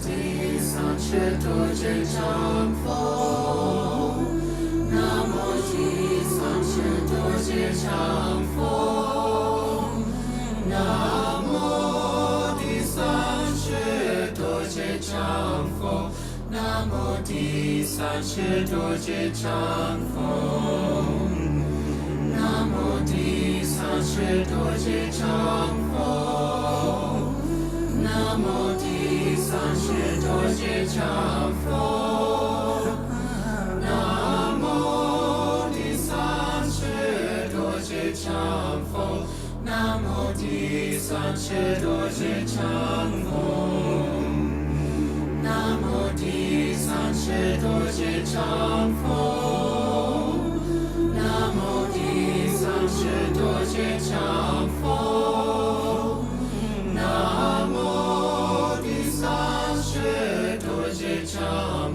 地三世多杰羌佛，南无地三世多杰羌佛，南无地三世多杰羌佛，南无地三世多杰羌佛，南无地三世多杰羌佛。南无地三世多杰羌佛，南无地三世多杰羌佛，南无地三世多杰羌佛，南无地三世多杰羌佛，南无地三世多杰羌佛。南无地三世多杰羌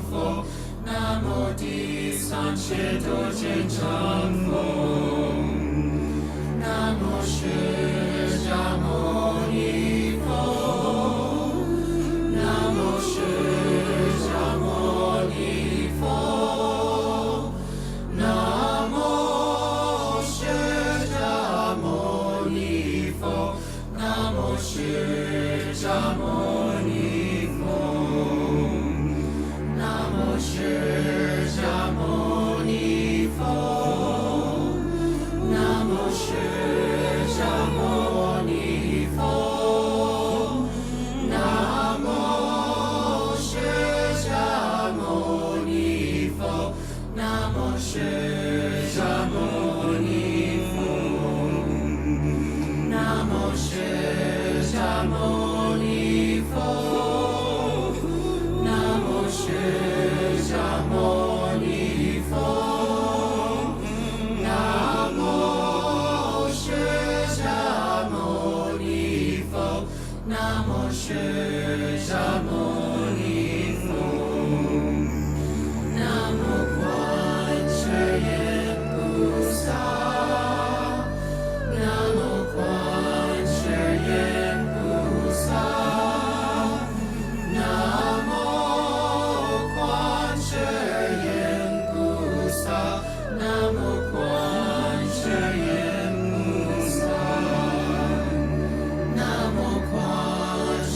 佛，南无地三世多杰羌佛，南无释迦牟尼佛，南无释迦牟尼佛，南无释迦牟尼佛。南无释迦牟尼佛，南无释迦牟尼佛，南无释迦牟尼佛，南无释迦牟尼佛，南无释迦牟尼佛。南无释迦牟尼佛，南无释迦牟尼佛，南无释迦牟尼佛，南无释迦牟尼佛，南无观世音菩萨。南无观世音菩萨，南无观世音菩萨，南无观世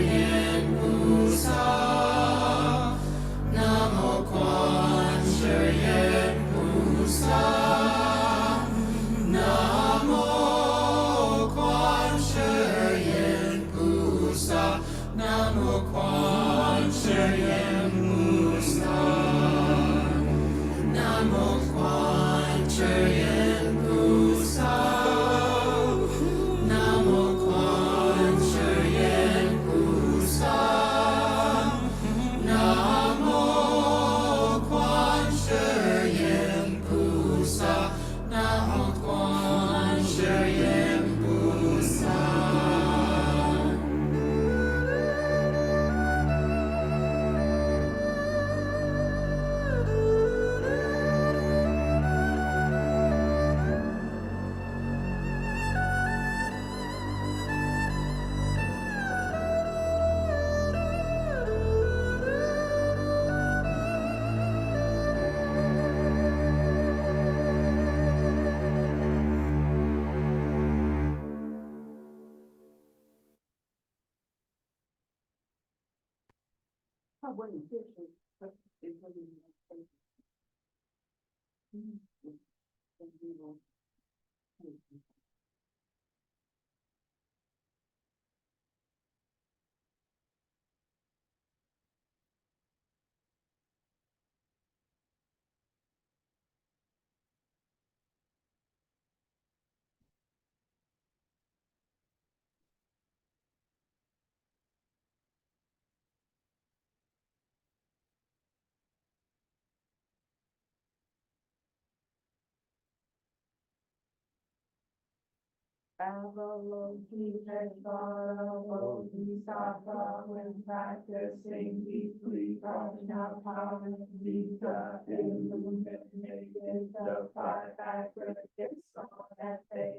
音菩萨，南无观世音菩萨，南无观世音菩萨。南无观世音菩萨，南无观世音菩萨，南无观世音菩萨，南无观世音菩萨，南无观世音菩萨。南无观世音菩萨。Bodhisattva, when practicing deeply prajnapada, Vita, illuminated the five aggregates on that day.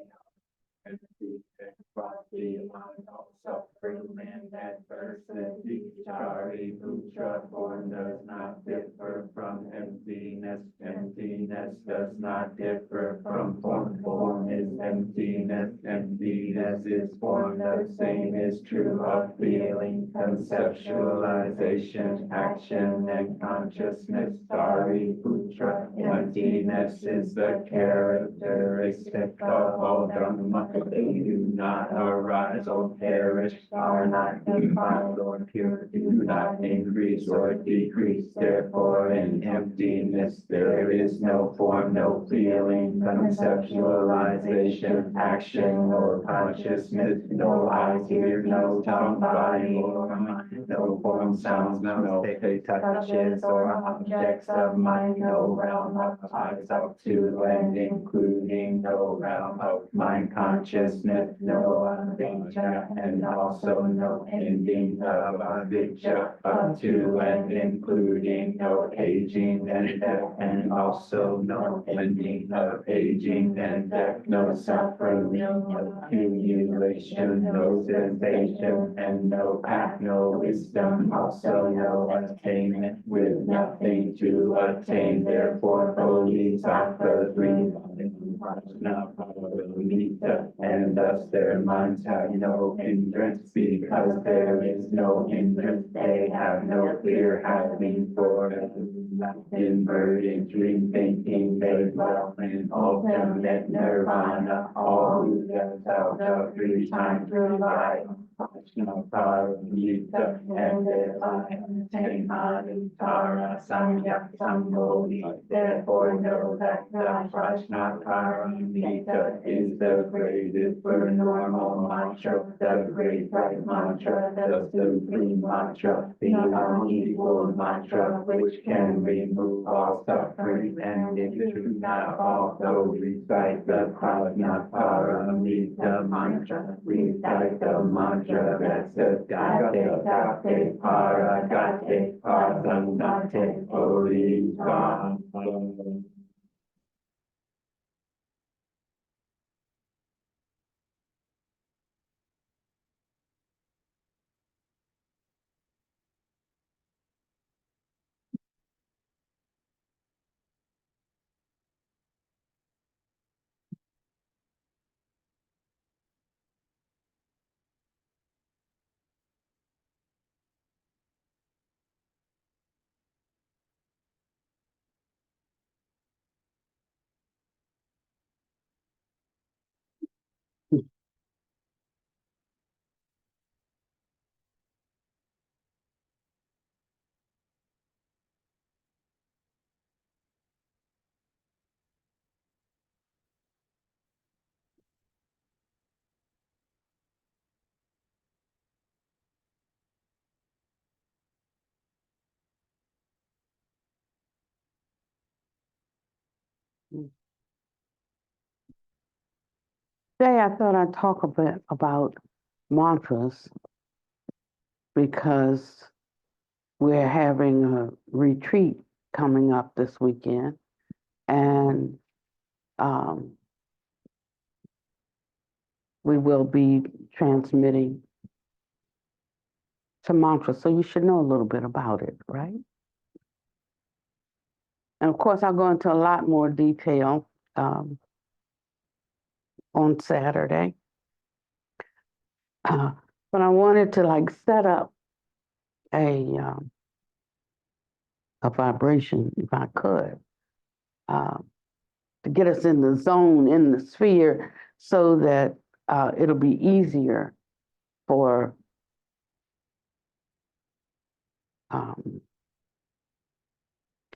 Suffering and adversity, Shari Putra form does not differ from emptiness. Emptiness does not differ from form. Form is emptiness. Emptiness is form. The same is true of feeling, conceptualization, action, and consciousness. Shari Putra, emptiness is the characteristic of all Dhamma. They do not arise or perish, are not defined or pure, do not increase or decrease. Therefore, in emptiness, there is no form, no feeling, conceptualization, action, or consciousness, no eyes, ears, no tongue, body, or mind, no form, sounds, no taste, touches, or objects of mind, no realm of eyes up to and including no realm of mind consciousness, no avijja, and also no ending of avijja, up to and including no aging and death, and also no ending of aging and death, no suffering, no accumulation, no sensation, and no path, no wisdom, also no attainment, with nothing to attain. Therefore, Bodhisattva three, and thus their minds have no hindrance. Because there is no hindrance, they have no fear having for in burden, dream thinking, they dwell in ultimate nirvana. All who themselves of 3 times through life, Paramita, and thereby attain Aditara Samyak Sambodhi. Therefore know that the Prajnaparamita is the greatest for normal mantra, the great right mantra, the supreme mantra, the unequal mantra, which can remove all suffering. And if you do not also recite the Prajnaparamita mantra, recite the mantra that says Gate, Gate, Para, Gate, Pasanate, Holy God. Today, I thought I'd talk a bit about mantras because we're having a retreat coming up this weekend, and we will be transmitting some mantras, so you should know a little bit about it, right? And of course, I'll go into a lot more detail on Saturday. But I wanted to set up a vibration, if I could, to get us in the zone, in the sphere, so that it'll be easier for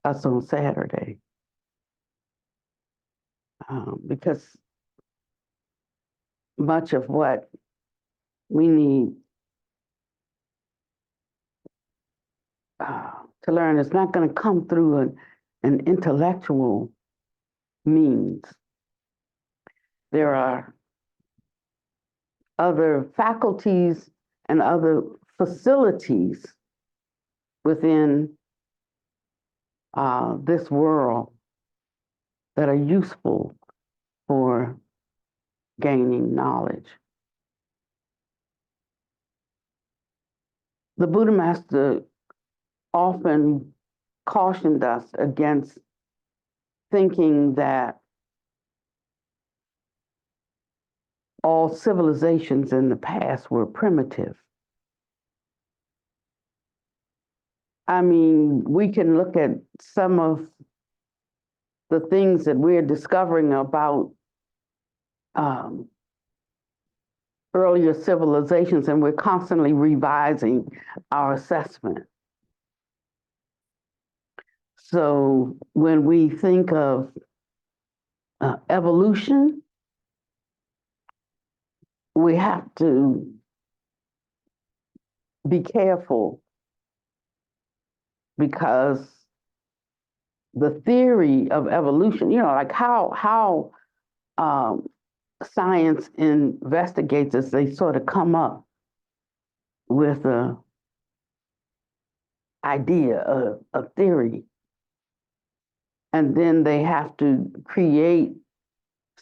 us on Saturday. Because much of what we need to learn is not going to come through an intellectual means. There are other faculties and other facilities within this world that are useful for gaining knowledge. The Buddha Master often cautioned us against thinking that all civilizations in the past were primitive. I mean, we can look at some of the things that we're discovering about earlier civilizations, and we're constantly revising our assessment. So when we think of evolution, we have to be careful, because the theory of evolution, like how science investigates this, they sort of come up with a idea, a theory, and then they have to create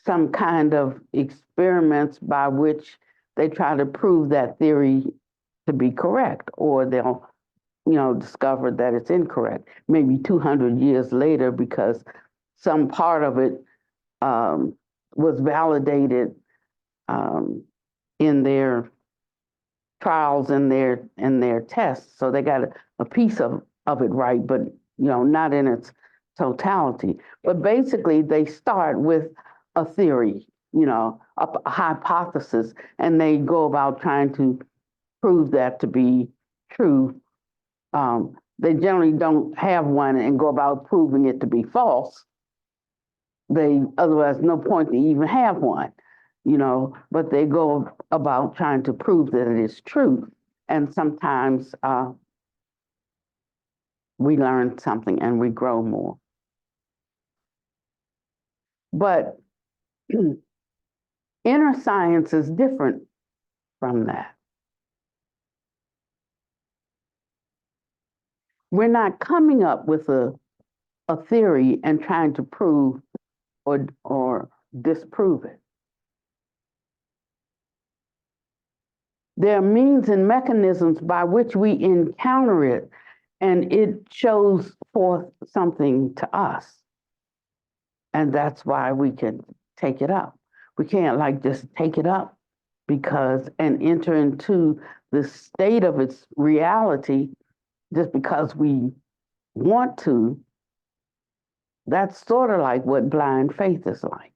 some kind of experiments by which they try to prove that theory to be correct, or they'll discover that it's incorrect, maybe 200 years later, because some part of it was validated in their trials and their tests. So they got a piece of it right, but not in its totality. But basically, they start with a theory, a hypothesis, and they go about trying to prove that to be true. They generally don't have one and go about proving it to be false. Otherwise, no point to even have one, but they go about trying to prove that it is true. And sometimes we learn something and we grow more. But inner science is different from that. We're not coming up with a theory and trying to prove or disprove it. There are means and mechanisms by which we encounter it, and it shows forth something to us. And that's why we can take it up. We can't just take it up and enter into the state of its reality just because we want to. That's sort of like what blind faith is like.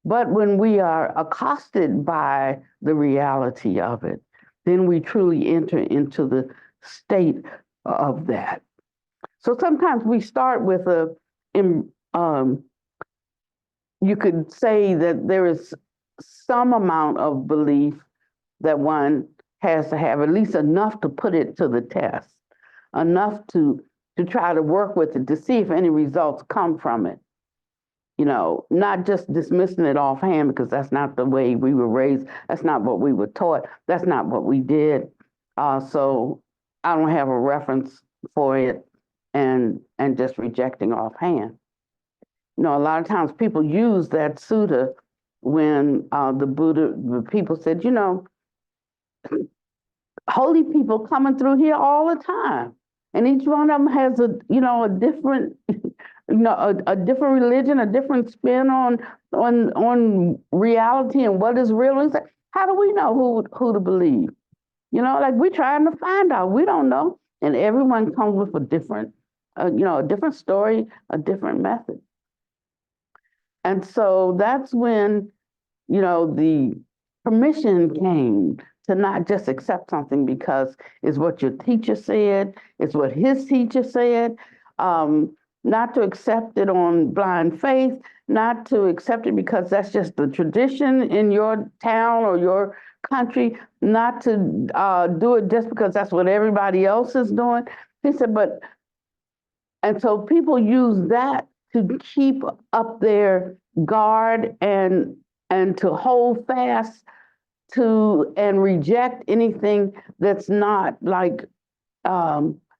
But when we are accosted by the reality of it, then we truly enter into the state of that. So sometimes we start with you could say that there is some amount of belief that one has to have, at least enough to put it to the test, enough to try to work with it to see if any results come from it. Not just dismissing it offhand, because that's not the way we were raised. That's not what we were taught. That's not what we did. So I don't have a reference for it and just rejecting offhand. A lot of times people use that sutta when the people said, holy people coming through here all the time. And each one of them has a different, a different religion, a different spin on reality and what is real. It's like, how do we know who to believe? We're trying to find out. We don't know. And everyone comes with a different, a different story, a different method. And so that's when, the permission came to not just accept something because it's what your teacher said, it's what his teacher said, not to accept it on blind faith, not to accept it because that's just the tradition in your town or your country, not to do it just because that's what everybody else is doing. He said, and so people use that to keep up their guard and to hold fast to and reject anything that's not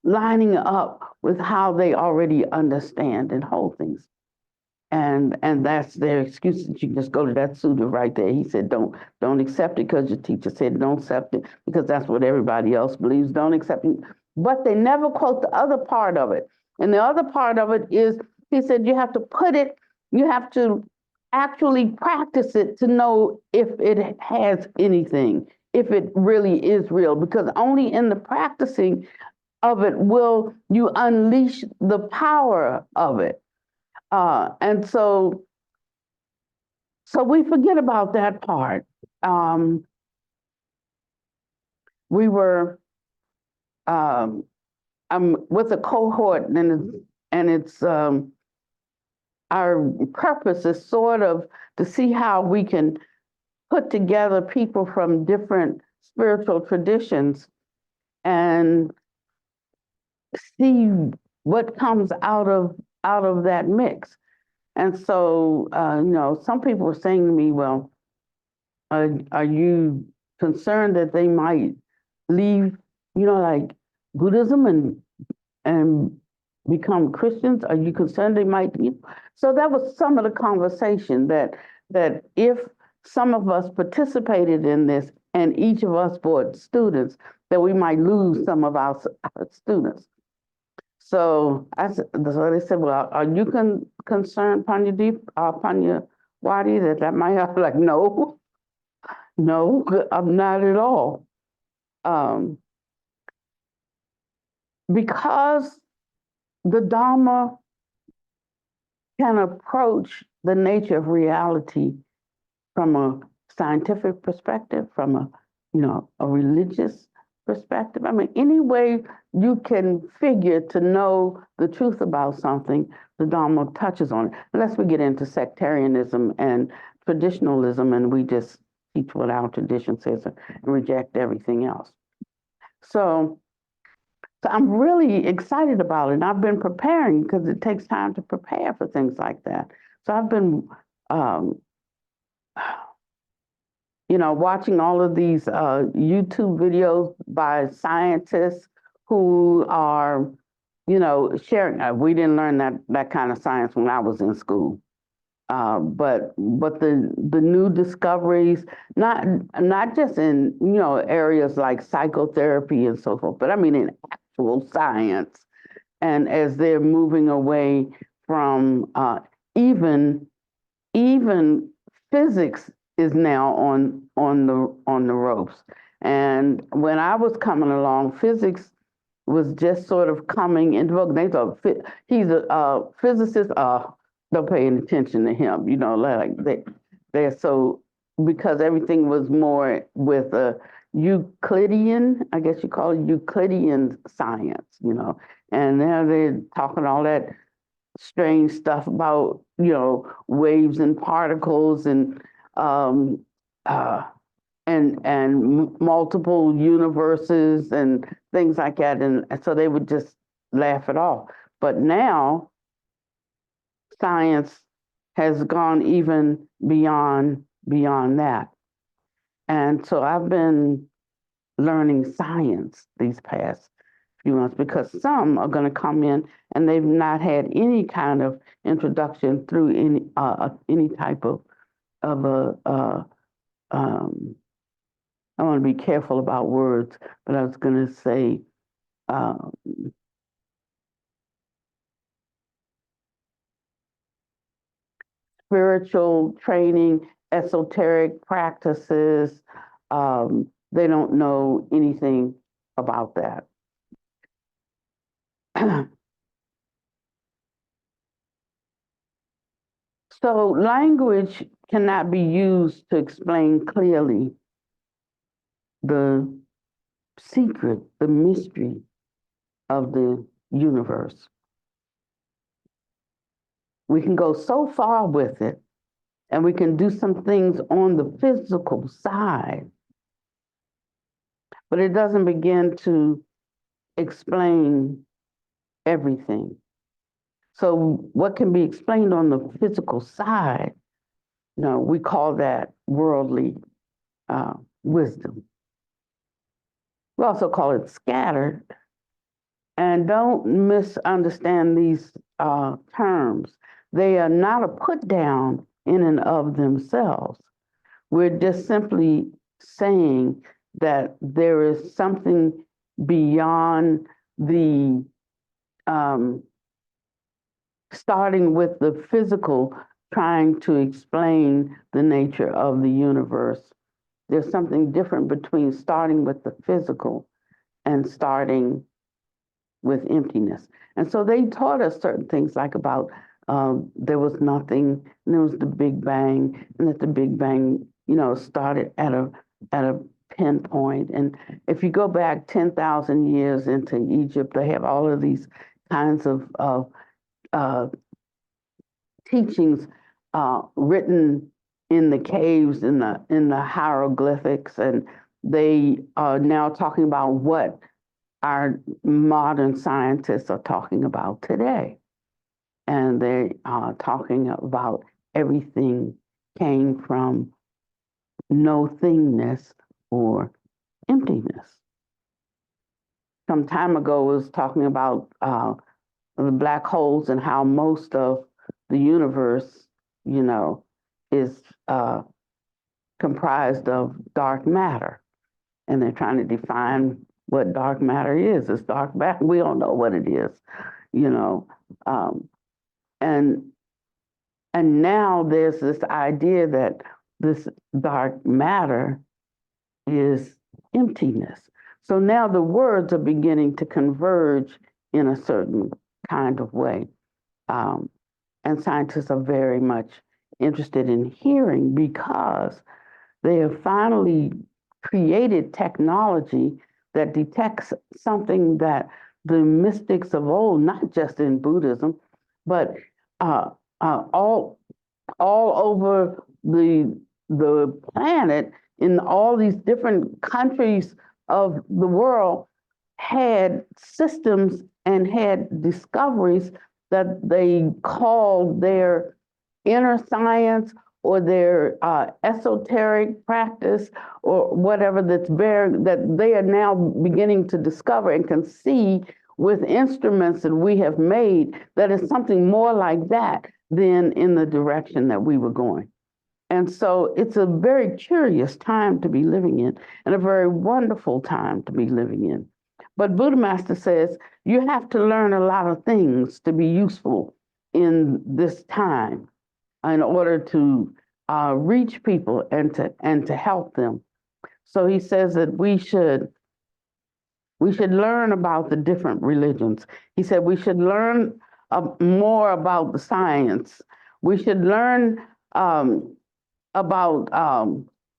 lining up with how they already understand and hold things. And that's their excuse that you can just go to that sutta right there. He said, don't accept it because your teacher said don't accept it because that's what everybody else believes. Don't accept it. But they never quote the other part of it. And the other part of it is, he said, you have to actually practice it to know if it has anything, if it really is real, because only in the practicing of it will you unleash the power of it. And so we forget about that part. We were I'm with a cohort, and it's our purpose is sort of to see how we can put together people from different spiritual traditions and see what comes out of that mix. And so, some people were saying to me, well, are you concerned that they might leave, like Buddhism and become Christians? Are you concerned they might? So that was some of the conversation that if some of us participated in this and each of us brought students, that we might lose some of our students. So so they said, well, are you concerned, Pannavati, that might happen? Like, no, I'm not at all. Because the Dharma can approach the nature of reality from a scientific perspective, from a religious perspective. I mean, any way you can figure to know the truth about something, the Dharma touches on it. Unless we get into sectarianism and traditionalism and we just teach what our tradition says and reject everything else. So I'm really excited about it. And I've been preparing because it takes time to prepare for things like that. So I've been, watching all of these YouTube videos by scientists who are, sharing. We didn't learn that kind of science when I was in school. But the new discoveries, not just in areas like psychotherapy and so forth, but I mean in actual science, and as they're moving away from even physics is now on the ropes. And when I was coming along, physics was just sort of coming into vogue. They thought he's a physicist. Don't pay any attention to him, like they're so, because everything was more with a Euclidean, I guess you call it Euclidean science, and now they're talking all that strange stuff about, waves and particles and multiple universes and things like that. And so they would just laugh it off. But now science has gone even beyond that. And so I've been learning science these past few months because some are going to come in and they've not had any kind of introduction through any type of I want to be careful about words, but I was going to say spiritual training, esoteric practices. They don't know anything about that. So language cannot be used to explain clearly the secret, the mystery of the universe. We can go so far with it, and we can do some things on the physical side, but it doesn't begin to explain everything. So what can be explained on the physical side, we call that worldly wisdom. We also call it scattered. And don't misunderstand these terms. They are not a put down in and of themselves. We're just simply saying that there is something beyond the starting with the physical, trying to explain the nature of the universe. There's something different between starting with the physical and starting with emptiness. And so they taught us certain things like about there was nothing, and there was the Big Bang, and that the Big Bang, started at a pinpoint. And if you go back 10,000 years into Egypt, they have all of these kinds of teachings written in the caves, in the hieroglyphics, and they are now talking about what our modern scientists are talking about today. And they are talking about everything came from no-thingness or emptiness. Some time ago, I was talking about the black holes and how most of the universe, is comprised of dark matter. And they're trying to define what dark matter is. It's dark matter. We don't know what it is, and now there's this idea that this dark matter is emptiness. So now the words are beginning to converge in a certain kind of way. And scientists are very much interested in hearing because they have finally created technology that detects something that the mystics of old, not just in Buddhism, but all over the planet, in all these different countries of the world, had systems and had discoveries that they called their inner science or their esoteric practice or whatever that they are now beginning to discover and can see with instruments that we have made that is something more like that than in the direction that we were going. And so it's a very curious time to be living in and a very wonderful time to be living in. But Buddha Master says you have to learn a lot of things to be useful in this time in order to reach people and to help them. So he says that we should learn about the different religions. He said we should learn more about the science. We should learn about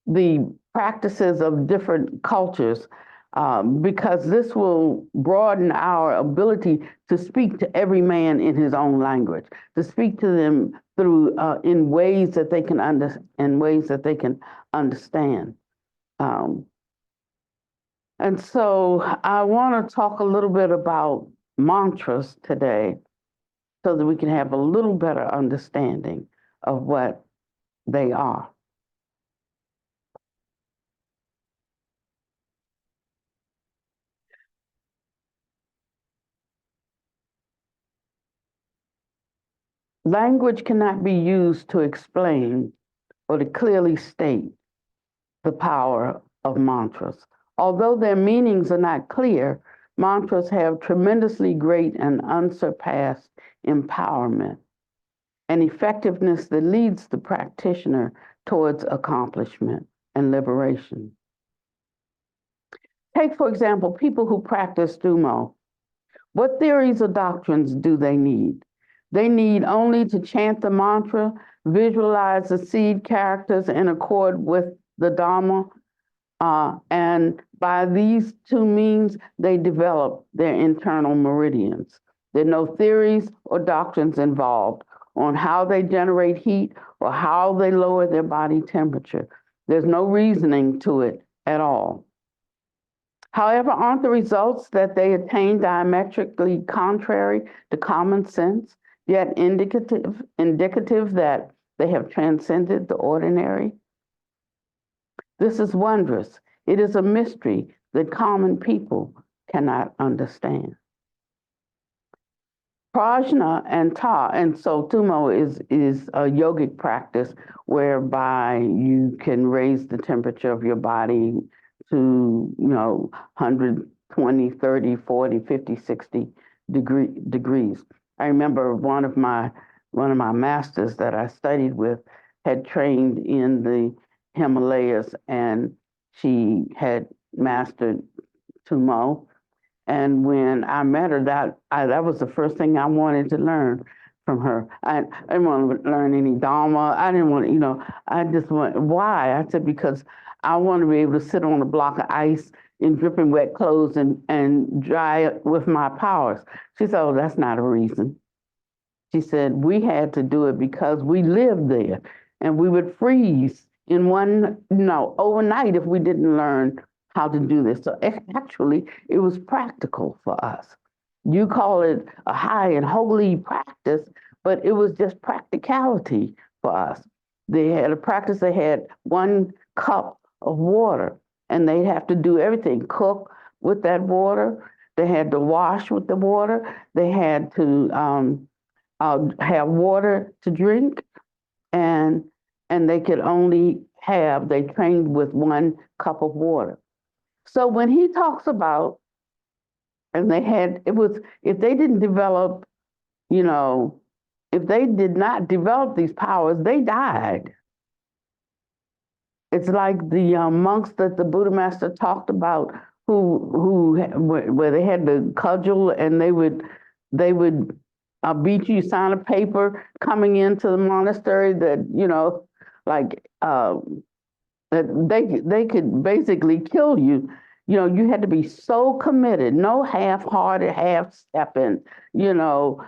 the practices of different cultures because this will broaden our ability to speak to every man in his own language, to speak to them through in ways that they can understand. And so I want to talk a little bit about mantras today so that we can have a little better understanding of what they are. Language cannot be used to explain or to clearly state the power of mantras. Although their meanings are not clear, mantras have tremendously great and unsurpassed empowerment and effectiveness that leads the practitioner towards accomplishment and liberation. Take, for example, people who practice Dumo. What theories or doctrines do they need? They need only to chant the mantra, visualize the seed characters in accord with the Dharma, and by these two means, they develop their internal meridians. There are no theories or doctrines involved on how they generate heat or how they lower their body temperature. There's no reasoning to it at all. However, aren't the results that they attain diametrically contrary to common sense, yet indicative that they have transcended the ordinary? This is wondrous. It is a mystery that common people cannot understand. Prajna and Ta, and so Tumo is a yogic practice whereby you can raise the temperature of your body to 120, 30, 40, 50, 60 degrees. I remember one of my masters that I studied with had trained in the Himalayas, and she had mastered Tumo. And when I met her, that was the first thing I wanted to learn from her. I didn't want to learn any Dharma. I didn't want to, I just want, why? I said, because I want to be able to sit on a block of ice in dripping wet clothes and dry it with my powers. She said, oh, that's not a reason. She said, we had to do it because we lived there and we would freeze in one, overnight if we didn't learn how to do this. So actually, it was practical for us. You call it a high and holy practice, but it was just practicality for us. They had a practice, they had 1 cup of water, and they'd have to do everything, cook with that water. They had to wash with the water. They had to have water to drink, and they could only they trained with 1 cup of water. So when he talks about, and if they didn't develop, if they did not develop these powers, they died. It's like the monks that the Buddha Master talked about, where they had the cudgel and they would beat you, sign a paper coming into the monastery that that they could basically kill you. You had to be so committed, no half-hearted, half-stepping, no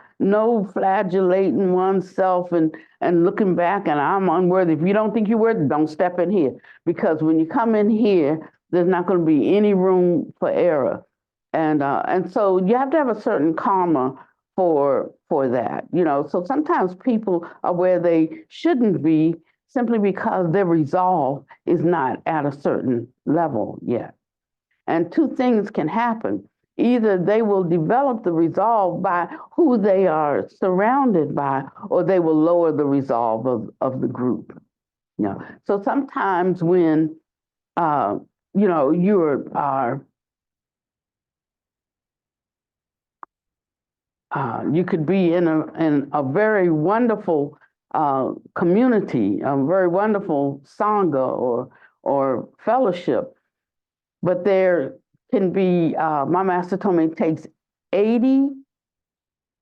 flagellating oneself and looking back and I'm unworthy. If you don't think you're worthy, don't step in here. Because when you come in here, there's not going to be any room for error. And so you have to have a certain karma for that. So sometimes people are where they shouldn't be simply because their resolve is not at a certain level yet. And 2 things can happen. Either they will develop the resolve by who they are surrounded by, or they will lower the resolve of the group. So sometimes when you could be in a very wonderful community, a very wonderful sangha or fellowship, but there can be, my master told me it takes 80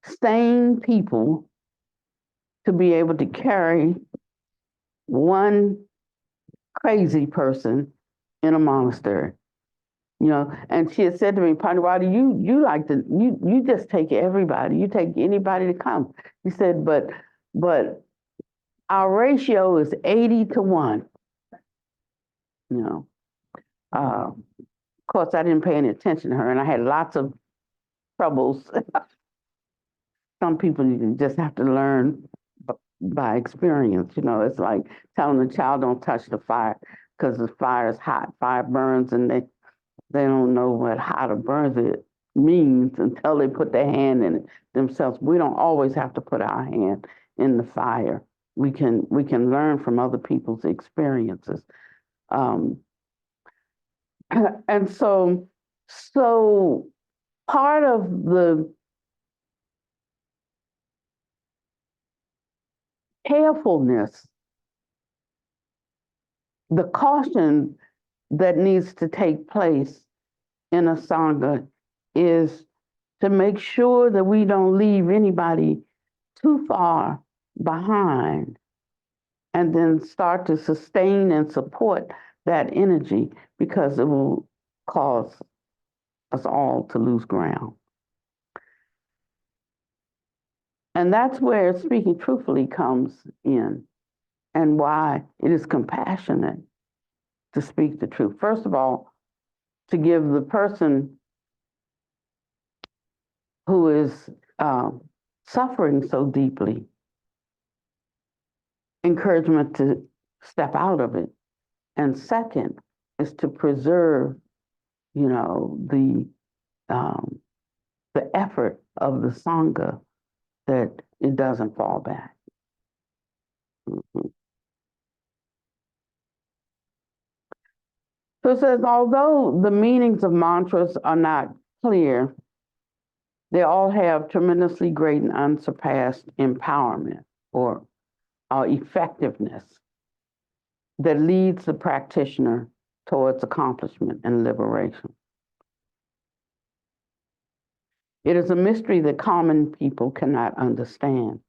sane people to be able to carry 1 crazy person in a monastery. And she had said to me, Pannavati, you just take everybody, you take anybody to come. She said, but our ratio is 80 to 1. Of course, I didn't pay any attention to her, and I had lots of troubles. Some people you just have to learn by experience. It's like telling a child don't touch the fire because the fire is hot. Fire burns, and they don't know what hot or burns it means until they put their hand in it themselves. We don't always have to put our hand in the fire. We can learn from other people's experiences. And so part of the carefulness, the caution that needs to take place in a sangha is to make sure that we don't leave anybody too far behind, and then start to sustain and support that energy, because it will cause us all to lose ground. And that's where speaking truthfully comes in, and why it is compassionate to speak the truth. First of all, to give the person who is suffering so deeply encouragement to step out of it. And second is to preserve, the effort of the sangha that it doesn't fall back. Mhm. So it says, although the meanings of mantras are not clear, they all have tremendously great and unsurpassed empowerment or effectiveness that leads the practitioner towards accomplishment and liberation. It is a mystery that common people cannot understand.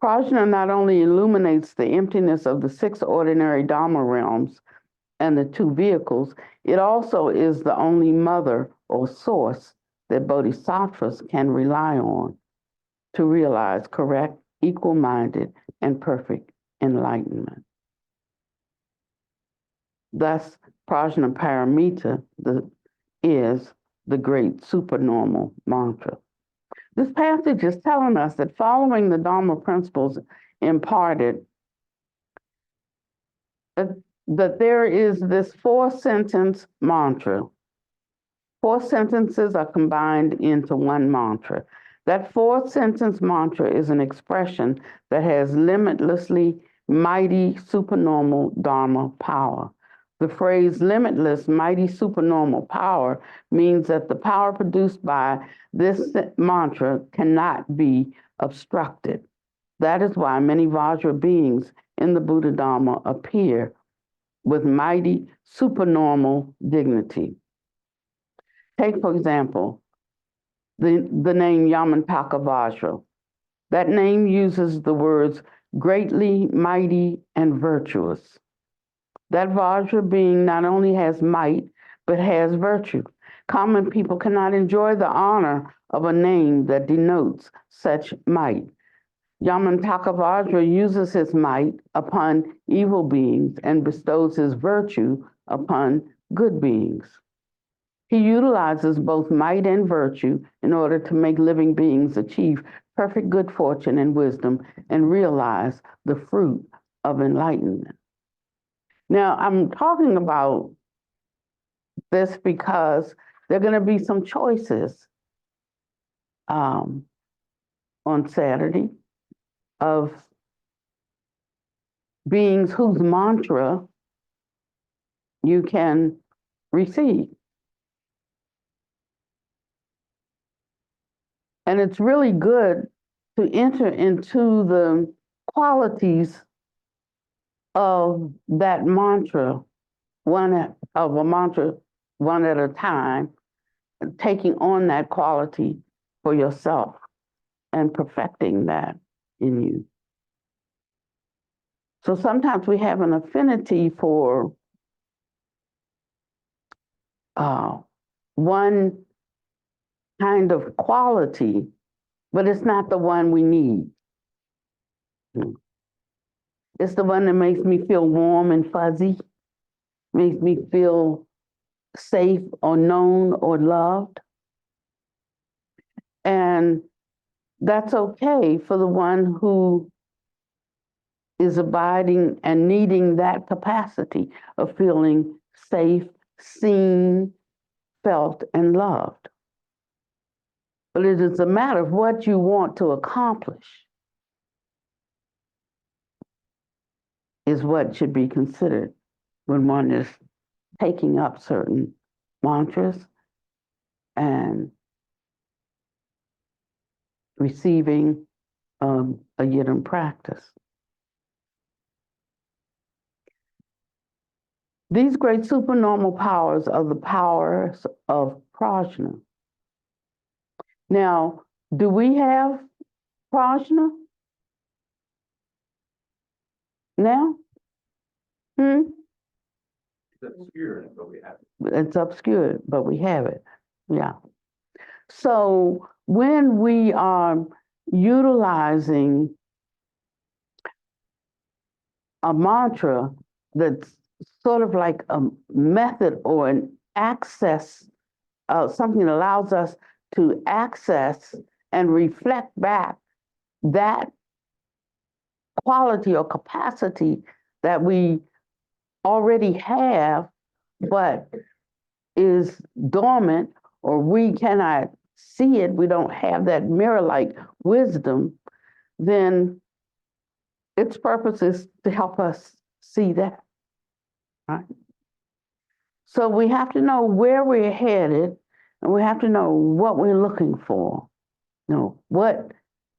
Prajna not only illuminates the emptiness of the 6 ordinary Dharma realms and the 2 vehicles, it also is the only mother or source that bodhisattvas can rely on to realize correct, equal-minded, and perfect enlightenment. Thus, Prajna Paramita is the great supernormal mantra. This passage is telling us that following the Dharma principles imparted, that there is this 4-sentence mantra. 4 sentences are combined into one mantra. That 4-sentence mantra is an expression that has limitlessly mighty supernormal Dharma power. The phrase limitless mighty supernormal power means that the power produced by this mantra cannot be obstructed. That is why many Vajra beings in the Buddha Dharma appear with mighty supernormal dignity. Take, for example, the name Yamantaka Vajra. That name uses the words greatly, mighty, and virtuous. That Vajra being not only has might, but has virtue. Common people cannot enjoy the honor of a name that denotes such might. Yamantaka Vajra uses his might upon evil beings and bestows his virtue upon good beings. He utilizes both might and virtue in order to make living beings achieve perfect good fortune and wisdom and realize the fruit of enlightenment. Now, I'm talking about this because there are going to be some choices on Saturday of beings whose mantra you can receive. And it's really good to enter into the qualities of that mantra, one at a time, taking on that quality for yourself and perfecting that in you. So sometimes we have an affinity for one kind of quality, but it's not the one we need. It's the one that makes me feel warm and fuzzy, makes me feel safe or known or loved. And that's okay for the one who is abiding and needing that capacity of feeling safe, seen, felt, and loved. But it is a matter of what you want to accomplish is what should be considered when one is taking up certain mantras and receiving a yidam practice. These great supernormal powers are the powers of prajna. Now, do we have prajna now? It's obscure, but we have it. It's obscured, but we have it. Yeah. So when we are utilizing a mantra that's sort of like a method or an access, something that allows us to access and reflect back that quality or capacity that we already have, but is dormant or we cannot see it, we don't have that mirror-like wisdom, then its purpose is to help us see that, right? So we have to know where we're headed, and we have to know what we're looking for, what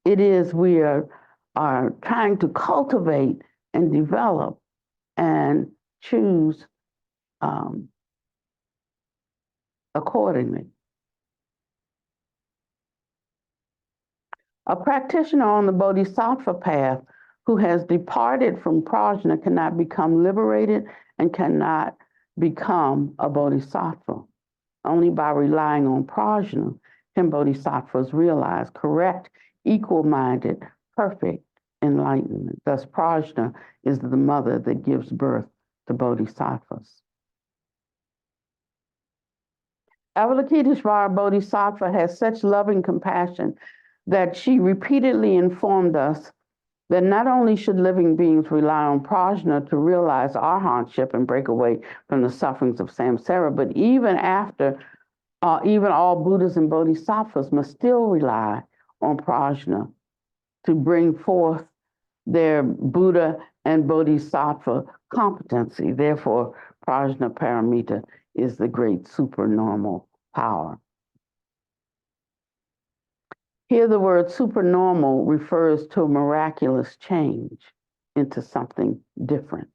it is we are trying to cultivate and develop and choose accordingly. A practitioner on the Bodhisattva path who has departed from prajna cannot become liberated and cannot become a bodhisattva. Only by relying on prajna can bodhisattvas realize correct, equal-minded, perfect enlightenment. Thus, prajna is the mother that gives birth to bodhisattvas. Avalokiteshvara Bodhisattva has such loving compassion that she repeatedly informed us that not only should living beings rely on prajna to realize arhatship and break away from the sufferings of samsara, but even after, even all Buddhas and Bodhisattvas must still rely on prajna to bring forth their Buddha and Bodhisattva competency. Therefore, prajna paramita is the great supernormal power. Here, the word supernormal refers to a miraculous change into something different,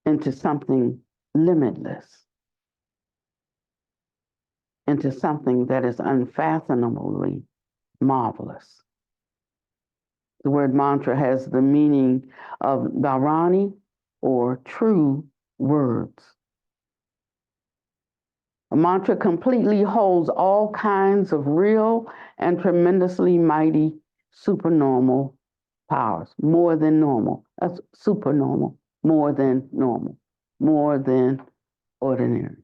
into something limitless, into something that is unfathomably marvelous. The word mantra has the meaning of dharani, or true words. A mantra completely holds all kinds of real and tremendously mighty supernormal powers, more than normal. That's supernormal, more than normal, more than ordinary.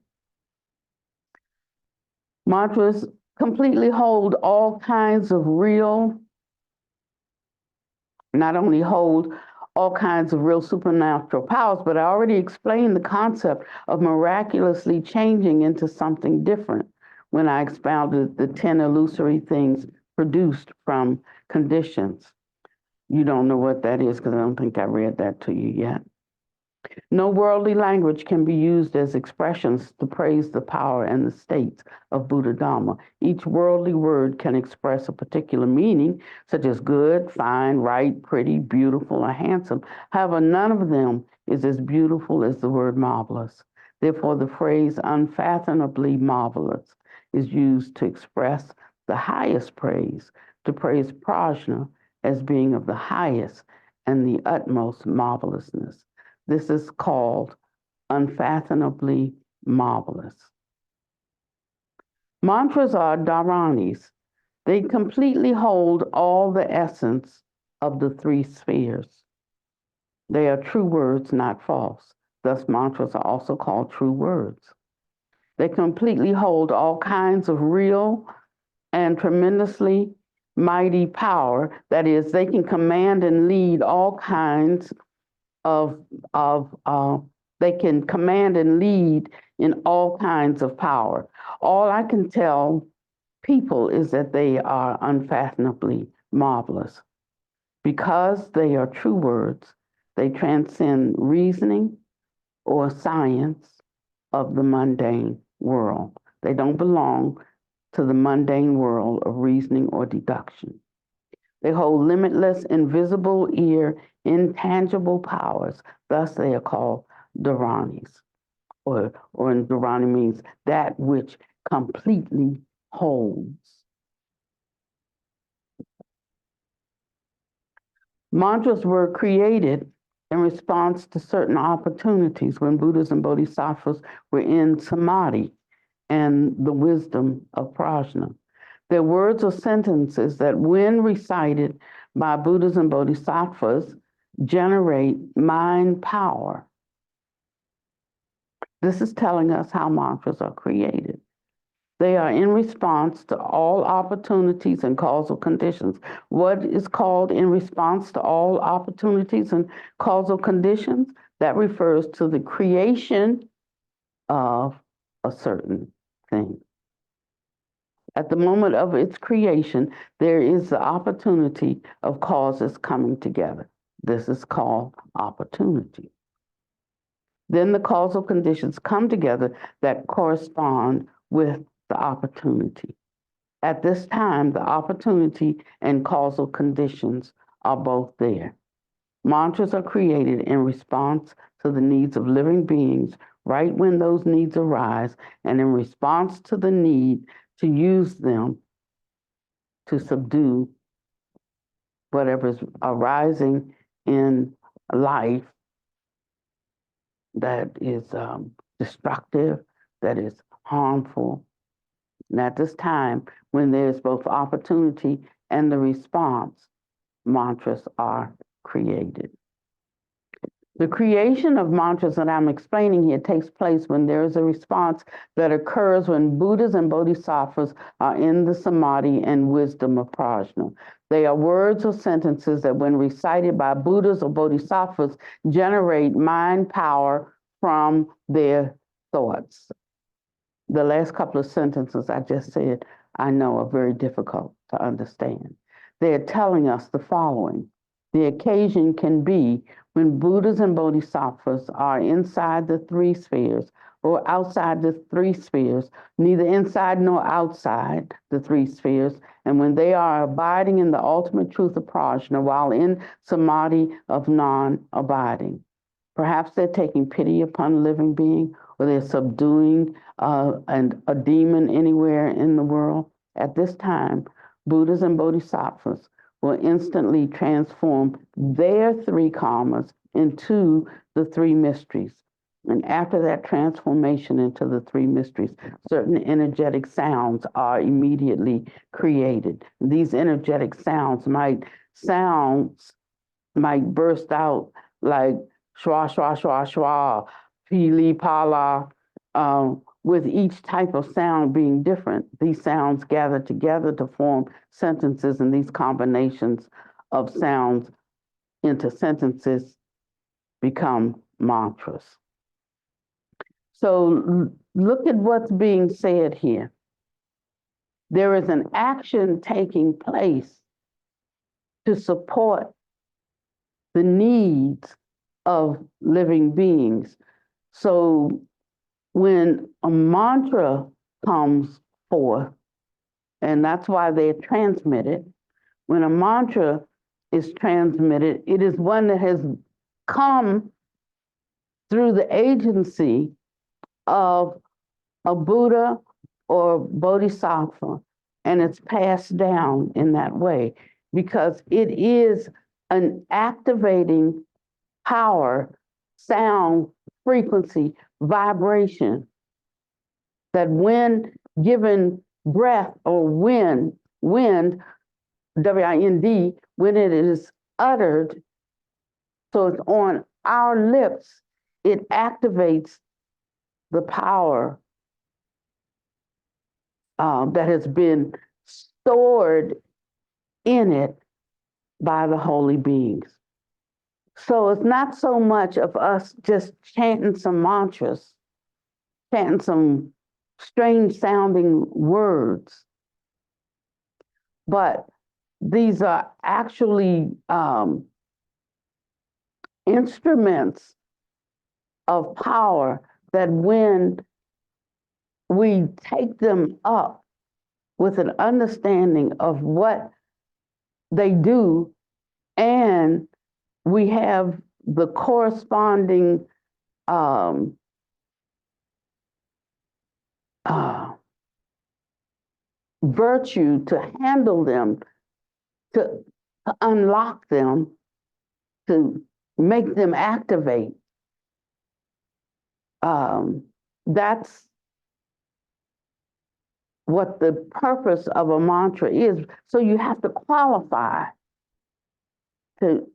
Mantras completely hold all kinds of real, not only hold all kinds of real supernatural powers, but I already explained the concept of miraculously changing into something different when I expounded the 10 illusory things produced from conditions. You don't know what that is because I don't think I read that to you yet. No worldly language can be used as expressions to praise the power and the states of Buddha Dhamma. Each worldly word can express a particular meaning, such as good, fine, right, pretty, beautiful, or handsome. However, none of them is as beautiful as the word marvelous. Therefore, the phrase unfathomably marvelous is used to express the highest praise, to praise prajna as being of the highest and the utmost marvelousness. This is called unfathomably marvelous. Mantras are dharanis. They completely hold all the essence of the three spheres. They are true words, not false. Thus, mantras are also called true words. They completely hold all kinds of real and tremendously mighty power. That is, they can command and lead all kinds they can command and lead in all kinds of power. All I can tell people is that they are unfathomably marvelous. Because they are true words, they transcend reasoning or science of the mundane world. They don't belong to the mundane world of reasoning or deduction. They hold limitless, invisible, intangible powers. Thus, they are called dharanis. Or dharani means that which completely holds. Mantras were created in response to certain opportunities when Buddhas and Bodhisattvas were in samadhi and the wisdom of prajna. They're words or sentences that, when recited by Buddhas and Bodhisattvas, generate mind power. This is telling us how mantras are created. They are in response to all opportunities and causal conditions. What is called in response to all opportunities and causal conditions? That refers to the creation of a certain thing. At the moment of its creation, there is the opportunity of causes coming together. This is called opportunity. Then the causal conditions come together that correspond with the opportunity. At this time, the opportunity and causal conditions are both there. Mantras are created in response to the needs of living beings right when those needs arise, and in response to the need to use them to subdue whatever is arising in life that is destructive, that is harmful. And at this time, when there's both opportunity and the response, mantras are created. The creation of mantras that I'm explaining here takes place when there is a response that occurs when Buddhas and Bodhisattvas are in the samadhi and wisdom of prajna. They are words or sentences that, when recited by Buddhas or Bodhisattvas, generate mind power from their thoughts. The last couple of sentences I just said, I know are very difficult to understand. They're telling us the following. The occasion can be when Buddhas and Bodhisattvas are inside the three spheres or outside the three spheres, neither inside nor outside the three spheres, and when they are abiding in the ultimate truth of prajna while in samadhi of non-abiding. Perhaps they're taking pity upon a living being, or they're subduing a demon anywhere in the world. At this time, Buddhas and Bodhisattvas will instantly transform their three karmas into the three mysteries. And after that transformation into the three mysteries, certain energetic sounds are immediately created. These energetic sounds might burst out like shwa, shwa, shwa, shwa, pili, pala, with each type of sound being different. These sounds gather together to form sentences, and these combinations of sounds into sentences become mantras. So look at what's being said here. There is an action taking place to support the needs of living beings. So when a mantra comes forth, and that's why they're transmitted, when a mantra is transmitted, it is one that has come through the agency of a Buddha or Bodhisattva, and it's passed down in that way because it is an activating power, sound, frequency, vibration that, when given breath or wind, W-I-N-D, when it is uttered, so it's on our lips, it activates the power that has been stored in it by the holy beings. So it's not so much of us just chanting some mantras, chanting some strange sounding words, but these are actually instruments of power that, when we take them up with an understanding of what they do, and we have the corresponding virtue to handle them, to unlock them, to make them activate. That's what the purpose of a mantra is. So you have to qualify to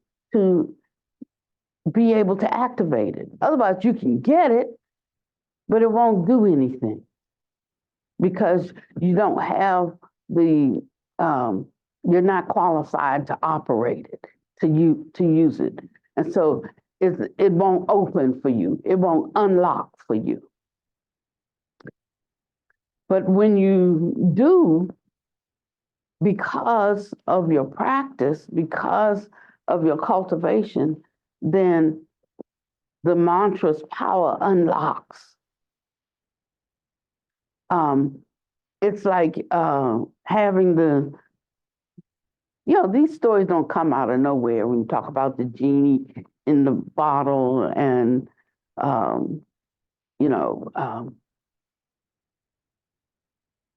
be able to activate it. Otherwise, you can get it, but it won't do anything because you don't have the, you're not qualified to operate it, to use it. And so it won't open for you. It won't unlock for you. But when you do, because of your practice, because of your cultivation, then the mantra's power unlocks. It's like having these stories don't come out of nowhere when you talk about the genie in the bottle and, you know,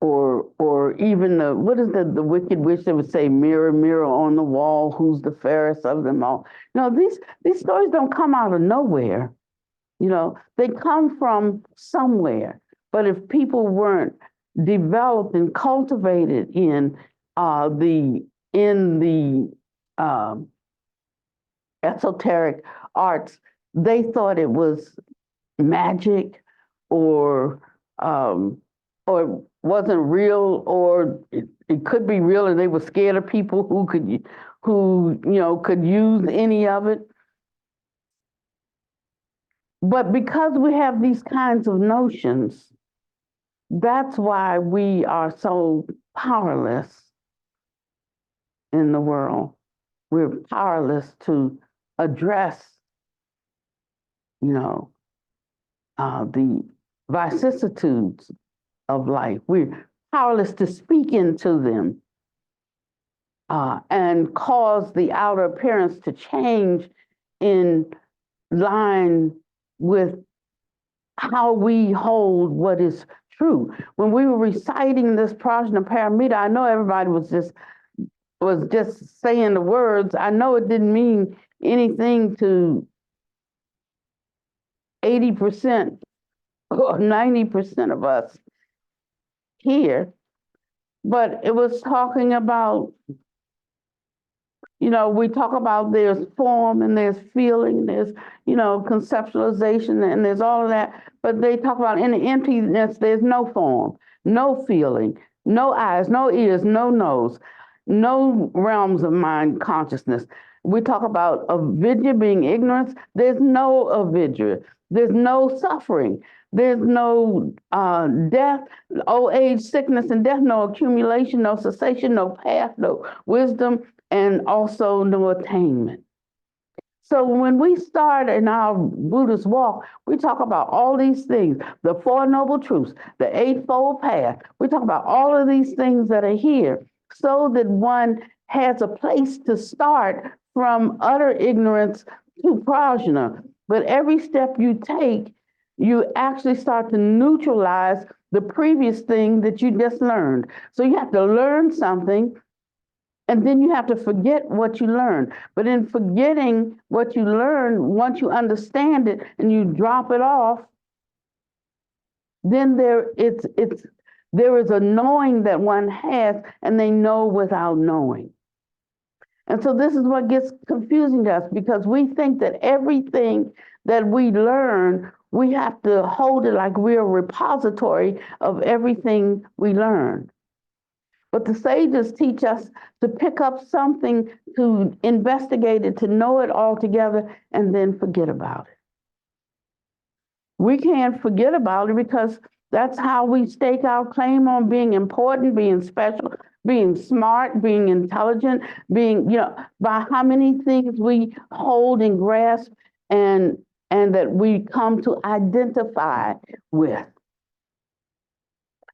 or even what is the wicked witch that would say, mirror, mirror on the wall, who's the fairest of them all? No, these stories don't come out of nowhere. They come from somewhere. But if people weren't developed and cultivated in the esoteric arts, they thought it was magic or wasn't real, or it could be real, and they were scared of people who could use any of it. But because we have these kinds of notions, that's why we are so powerless in the world. We're powerless to address, the vicissitudes of life. We're powerless to speak into them and cause the outer appearance to change in line with how we hold what is true. When we were reciting this Prajna Paramita, I know everybody was just saying the words. I know it didn't mean anything to 80% or 90% of us here, but it was talking about, we talk about there's form and there's feeling, there's, conceptualization, and there's all of that. But they talk about in the emptiness, there's no form, no feeling, no eyes, no ears, no nose, no realms of mind consciousness. We talk about avidya being ignorance. There's no avidya. There's no suffering. There's no death, old age, sickness, and death, no accumulation, no cessation, no path, no wisdom, and also no attainment. So when we start in our Buddhist walk, we talk about all these things, the Four Noble Truths, the Eightfold Path. We talk about all of these things that are here so that one has a place to start from utter ignorance to prajna. But every step you take, you actually start to neutralize the previous thing that you just learned. So you have to learn something, and then you have to forget what you learned. But in forgetting what you learned, once you understand it and you drop it off, then there is a knowing that one has, and they know without knowing. And so this is what gets confusing to us, because we think that everything that we learn, we have to hold it like we're a repository of everything we learn. But the sages teach us to pick up something, to investigate it, to know it all together, and then forget about it. We can't forget about it because that's how we stake our claim on being important, being special, being smart, being intelligent, being, by how many things we hold and grasp and that we come to identify with.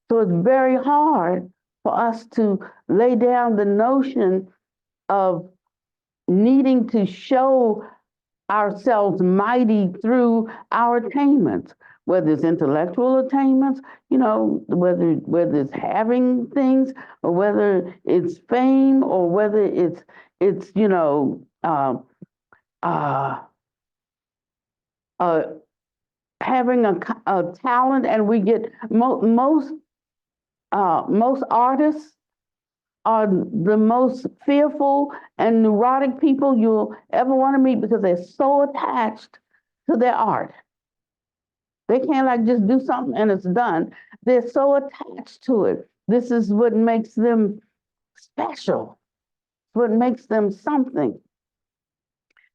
So it's very hard for us to lay down the notion of needing to show ourselves mighty through our attainments, whether it's intellectual attainments, whether it's having things, or whether it's fame, or whether it's having a talent. And we get most artists are the most fearful and neurotic people you'll ever want to meet, because they're so attached to their art. They can't just do something and it's done. They're so attached to it. This is what makes them special, what makes them something.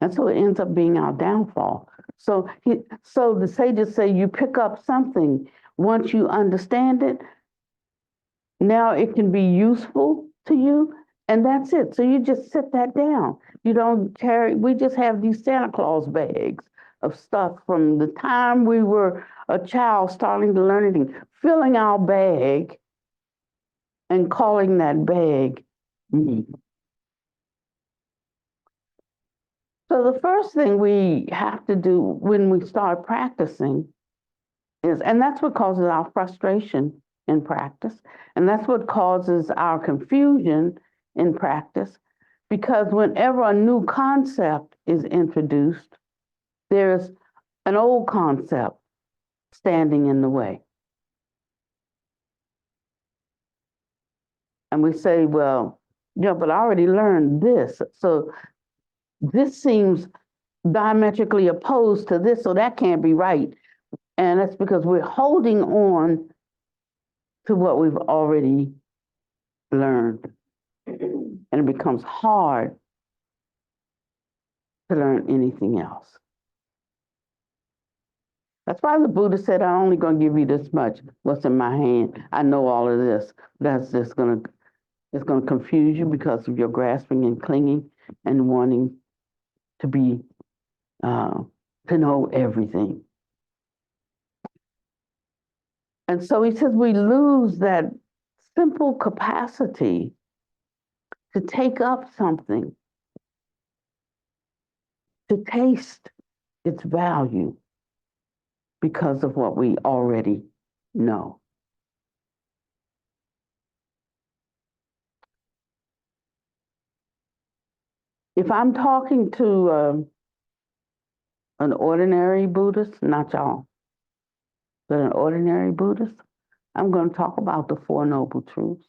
And so it ends up being our downfall. So the sages say you pick up something once you understand it, Now it can be useful to you, and that's it. So you just sit that down. You don't carry, we just have these Santa Claus bags of stuff from the time we were a child starting to learn anything, filling our bag and calling that bag me. So the first thing we have to do when we start practicing is, and that's what causes our frustration in practice, and that's what causes our confusion in practice, because whenever a new concept is introduced, there's an old concept standing in the way. And we say, well, yeah, but I already learned this. So this seems diametrically opposed to this, so that can't be right. And that's because we're holding on to what we've already learned. And it becomes hard to learn anything else. That's why the Buddha said, I'm only going to give you this much, what's in my hand. I know all of this. That's just it's going to confuse you because of your grasping and clinging and wanting to be, to know everything. And so he says we lose that simple capacity to take up something, to taste its value because of what we already know. If I'm talking to an ordinary Buddhist, not y'all, but an ordinary Buddhist, I'm going to talk about the Four Noble Truths.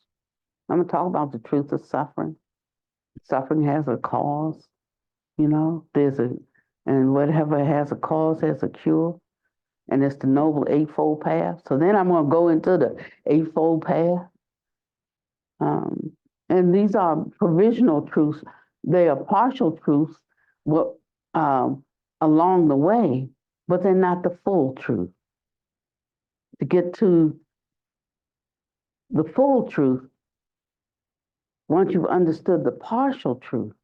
I'm going to talk about the truth of suffering. Suffering has a cause, and whatever has a cause has a cure, and it's the Noble Eightfold Path. So then I'm going to go into the Eightfold Path. And these are provisional truths. They are partial truths along the way, but they're not the full truth. To get to the full truth, once you've understood the partial truth,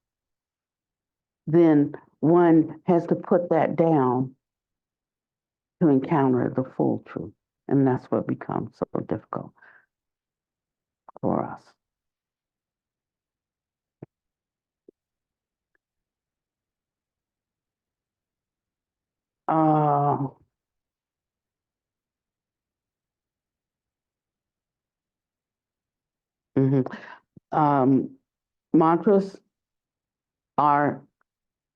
then one has to put that down to encounter the full truth. And that's what becomes so difficult for us. Mantras are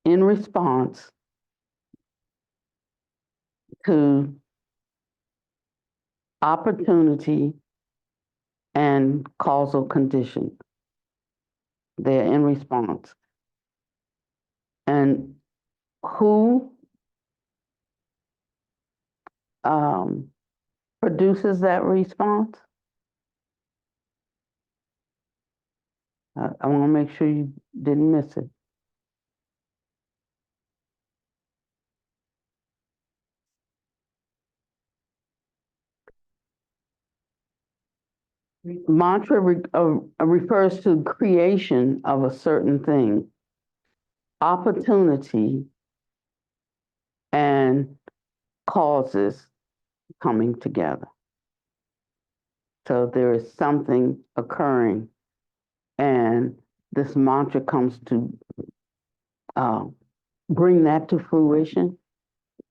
in response to opportunity and causal condition. They're in response. And who produces that response? I want to make sure you didn't miss it. Mantra refers to creation of a certain thing, opportunity, and causes coming together. So there is something occurring, and this mantra comes to bring that to fruition,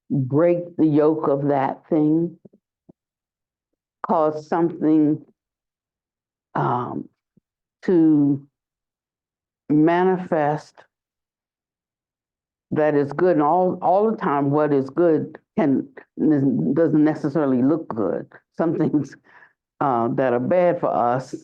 break the yoke of that thing, cause something to manifest that is good. And all the time, what is good doesn't necessarily look good. Some things that are bad for us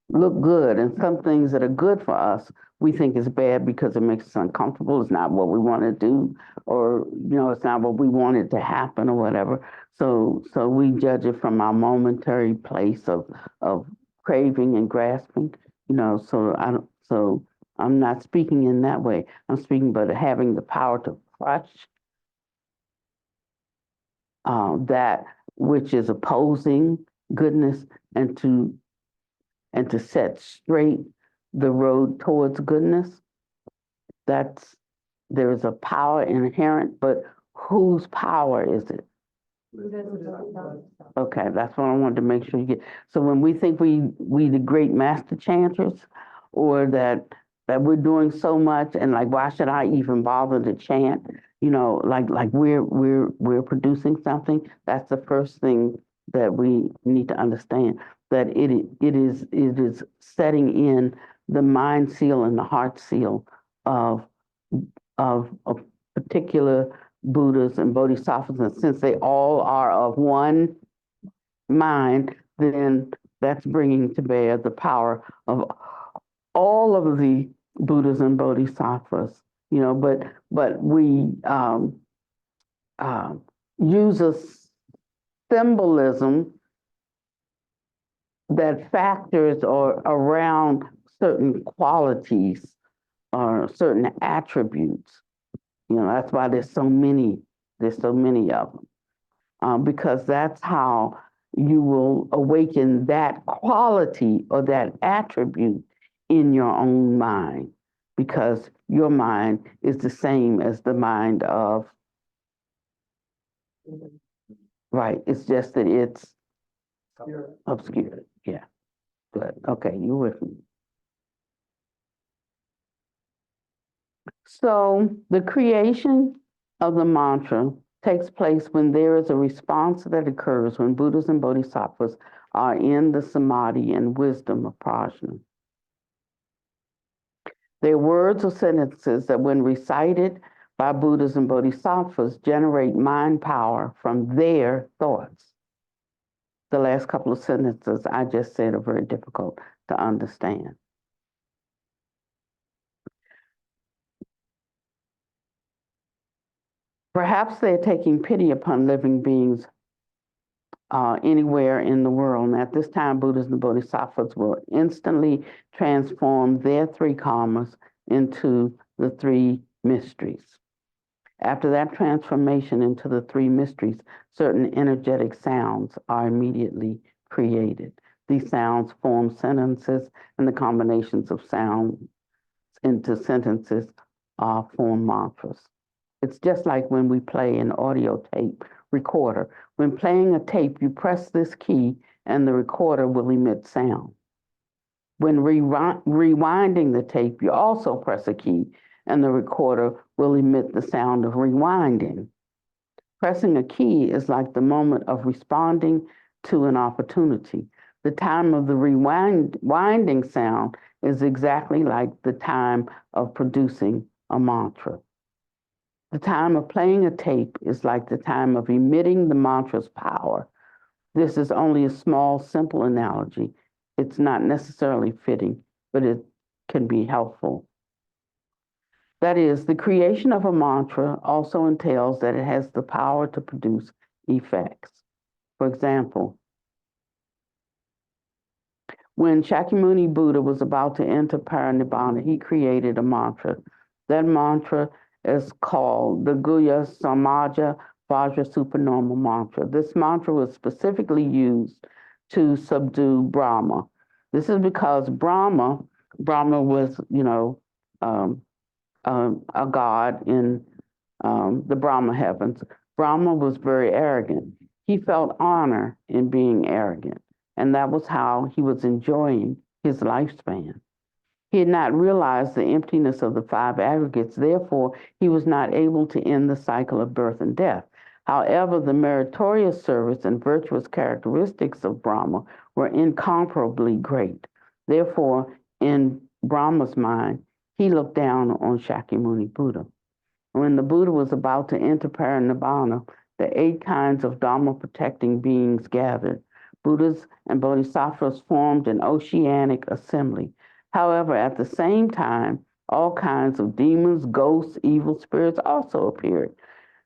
look good, and some things that are good for us we think is bad because it makes us uncomfortable. It's not what we want to do, or it's not what we want it to happen, or whatever. So we judge it from our momentary place of craving and grasping. So I'm not speaking in that way. I'm speaking about having the power to crush that which is opposing goodness, and to and to set straight the road towards goodness. There is a power inherent, but whose power is it? Okay, that's what I wanted to make sure you get. So when we think we the great master chanters, or that we're doing so much, and like, why should I even bother to chant? You know, like we're producing something. That's the first thing that we need to understand, that it is setting in the mind seal and the heart seal of a particular Buddhas and Bodhisattvas, and since they all are of one mind, then that's bringing to bear the power of all of the Buddhas and Bodhisattvas. You know, but we use a symbolism that factors or around certain qualities or certain attributes. You know, that's why there's so many of them, because that's how you will awaken that quality or that attribute in your own mind, because your mind is the same as the mind of, right, it's just that it's obscured. Yeah, good. Okay, you with me. So the creation of the mantra takes place when there is a response that occurs when Buddhas and Bodhisattvas are in the samadhi and wisdom of prajna. They're words or sentences that, when recited by Buddhas and Bodhisattvas, generate mind power from their thoughts. The last couple of sentences I just said are very difficult to understand. Perhaps they're taking pity upon living beings anywhere in the world. And at this time, Buddhas and Bodhisattvas will instantly transform their three karmas into the three mysteries. After that transformation into the three mysteries, certain energetic sounds are immediately created. These sounds form sentences, and the combinations of sounds into sentences form mantras. It's just like when we play an audio tape recorder. When playing a tape, you press this key and the recorder will emit sound. When rewinding the tape, you also press a key and the recorder will emit the sound of rewinding. Pressing a key is like the moment of responding to an opportunity. The time of the rewinding sound is exactly like the time of producing a mantra. The time of playing a tape is like the time of emitting the mantra's power. This is only a small, simple analogy. It's not necessarily fitting, but it can be helpful. That is, the creation of a mantra also entails that it has the power to produce effects. For example, when Shakyamuni Buddha was about to enter parinibbana, he created a mantra. That mantra is called the Guhya Samaja Vajra Supernormal Mantra. This mantra was specifically used to subdue Brahma. This is because Brahma was, a god in the Brahma heavens. Brahma was very arrogant. He felt honor in being arrogant, and that was how he was enjoying his lifespan. He had not realized the emptiness of the five aggregates. Therefore, he was not able to end the cycle of birth and death. However, the meritorious service and virtuous characteristics of Brahma were incomparably great. Therefore, in Brahma's mind, he looked down on Shakyamuni Buddha. When the Buddha was about to enter parinibbana, the 8 kinds of Dharma-protecting beings gathered. Buddhas and Bodhisattvas formed an oceanic assembly. However, at the same time, all kinds of demons, ghosts, evil spirits also appeared.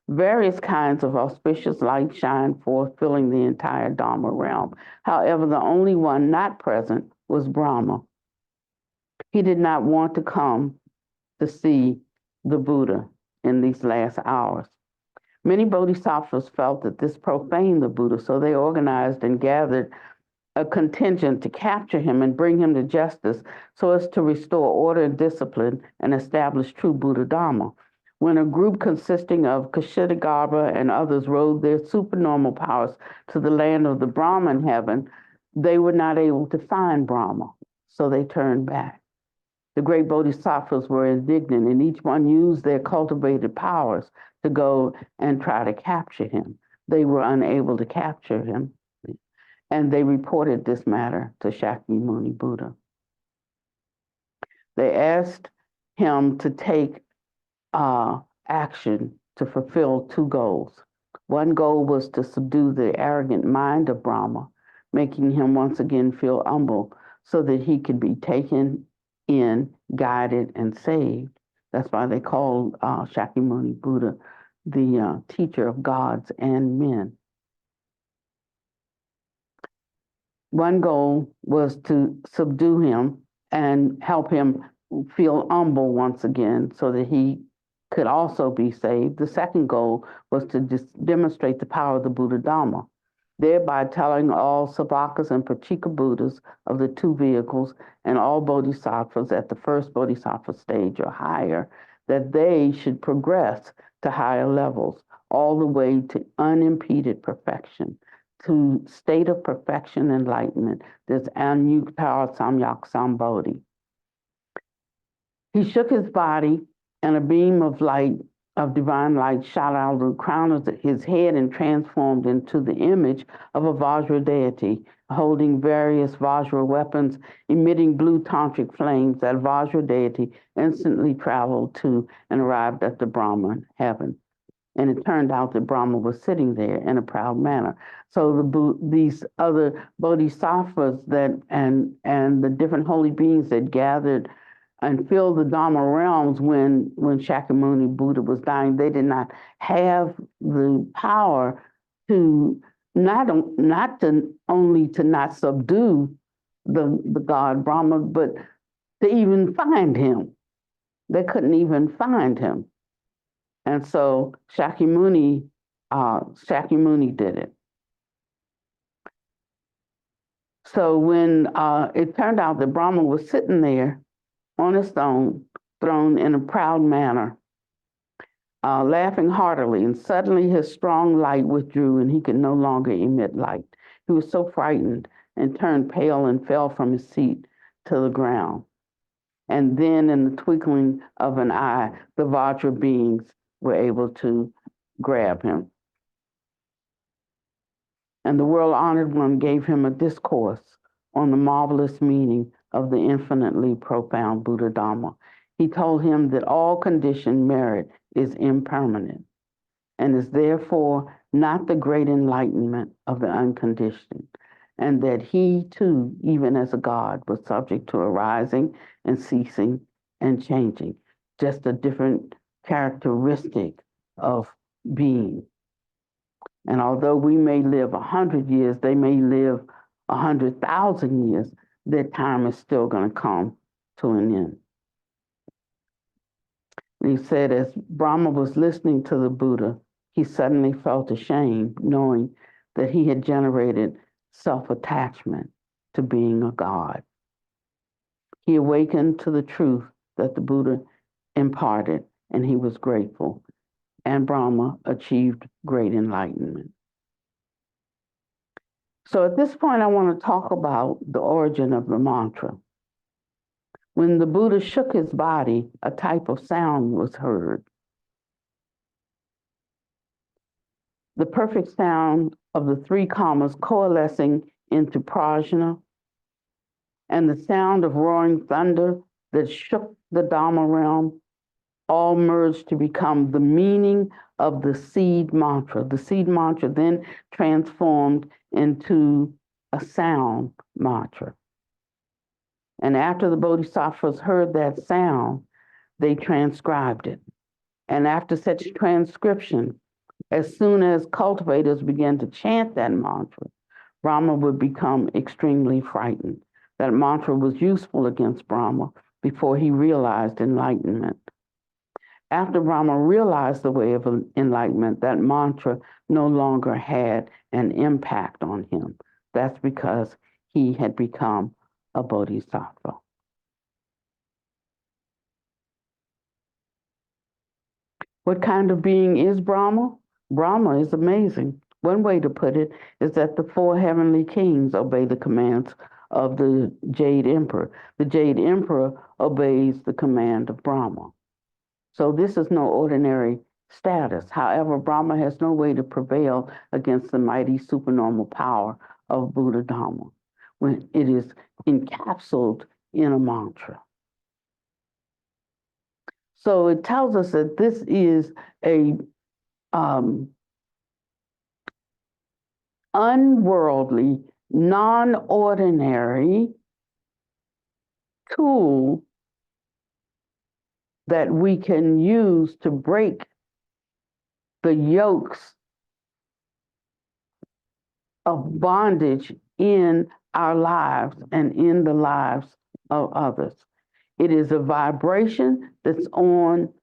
Various kinds of auspicious light shined forth, filling the entire Dharma realm. However, the only one not present was Brahma. He did not want to come to see the Buddha in these last hours. Many bodhisattvas felt that this profaned the Buddha, so they organized and gathered a contingent to capture him and bring him to justice so as to restore order and discipline and establish true Buddha Dharma. When a group consisting of Kshitigarbha and others rode their supernormal powers to the land of the Brahman heaven, they were not able to find Brahma, so they turned back. The great bodhisattvas were indignant, and each one used their cultivated powers to go and try to capture him. They were unable to capture him, and they reported this matter to Shakyamuni Buddha. They asked him to take action to fulfill two goals. One goal was to subdue the arrogant mind of Brahma, making him once again feel humble so that he could be taken in, guided, and saved. That's why they call Shakyamuni Buddha the teacher of gods and men. One goal was to subdue him and help him feel humble once again so that he could also be saved. The second goal was to demonstrate the power of the Buddha Dharma, thereby telling all Savakas and Pachika Buddhas of the two vehicles and all bodhisattvas at the first bodhisattva stage or higher that they should progress to higher levels, all the way to unimpeded perfection, to state of perfection enlightenment. There's Anyuttara Samyak Sambodhi. He shook his body, and a beam of light, of divine light, shot out of the crown of his head and transformed into the image of a Vajra deity, holding various Vajra weapons, emitting blue tantric flames. That Vajra deity instantly traveled to and arrived at the Brahman heaven. And it turned out that Brahma was sitting there in a proud manner. So these other bodhisattvas and the different holy beings that gathered and filled the Dharma realms when Shakyamuni Buddha was dying, they did not have the power to not only to not subdue the god Brahma, but to even find him. They couldn't even find him. And so Shakyamuni did it. So when it turned out that Brahma was sitting there on his throne in a proud manner, laughing heartily, and suddenly his strong light withdrew and he could no longer emit light. He was so frightened and turned pale and fell from his seat to the ground. And then in the twinkling of an eye, the Vajra beings were able to grab him. And the world-honored one gave him a discourse on the marvelous meaning of the infinitely profound Buddha Dharma. He told him that all conditioned merit is impermanent and is therefore not the great enlightenment of the unconditioned, and that he too, even as a god, was subject to arising and ceasing and changing, just a different characteristic of being. And although we may live 100 years, they may live 100,000 years, their time is still going to come to an end. And he said, as Brahma was listening to the Buddha, he suddenly felt ashamed, knowing that he had generated self-attachment to being a god. He awakened to the truth that the Buddha imparted, and he was grateful. And Brahma achieved great enlightenment. So at this point, I want to talk about the origin of the mantra. When the Buddha shook his body, a type of sound was heard. The perfect sound of the three kamas coalescing into prajna, and the sound of roaring thunder that shook the Dharma realm, all merged to become the meaning of the seed mantra. The seed mantra then transformed into a sound mantra. And after the bodhisattvas heard that sound, they transcribed it. And after such transcription, as soon as cultivators began to chant that mantra, Brahma would become extremely frightened. That mantra was useful against Brahma before he realized enlightenment. After Brahma realized the way of enlightenment, that mantra no longer had an impact on him. That's because he had become a bodhisattva. What kind of being is Brahma? Brahma is amazing. One way to put it is that the four heavenly kings obey the commands of the Jade Emperor. The Jade Emperor obeys the command of Brahma. So this is no ordinary status. However, Brahma has no way to prevail against the mighty supernormal power of Buddha Dhamma when it is encapsulated in a mantra. So it tells us that this is a unworldly, non-ordinary tool that we can use to break the yokes of bondage in our lives and in the lives of others. It is a vibration that's on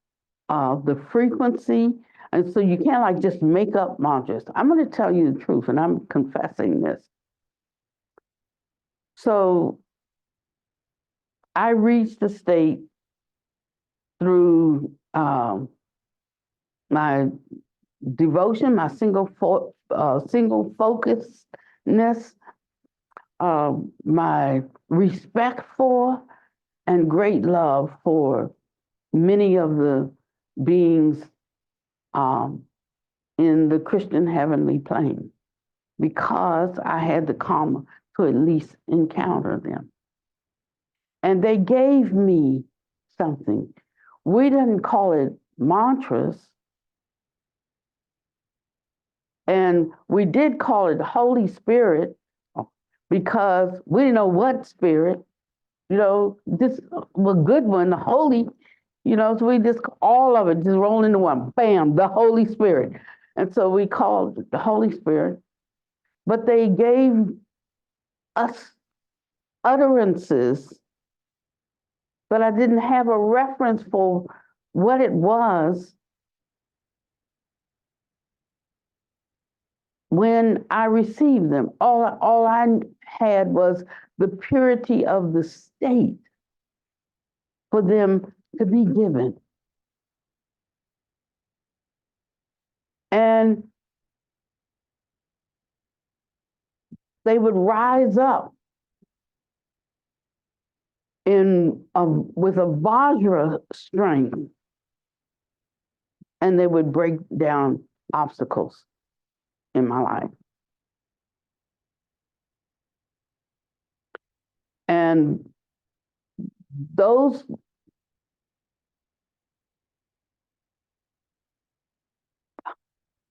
the frequency. And so you can't like just make up mantras. I'm going to tell you the truth, and I'm confessing this. So I reached the state through my devotion, my single focusedness, my respect for and great love for many of the beings in the Christian heavenly plane, because I had the karma to at least encounter them. And they gave me something. We didn't call it mantras, and we did call it Holy Spirit because we didn't know what spirit, this was a good one, the Holy, so we just, all of it just roll into one, bam, the Holy Spirit. And so we called it the Holy Spirit, but they gave us utterances, but I didn't have a reference for what it was when I received them. All I had was the purity of the state for them to be given. And they would rise up with a Vajra strength, and they would break down obstacles in my life. And those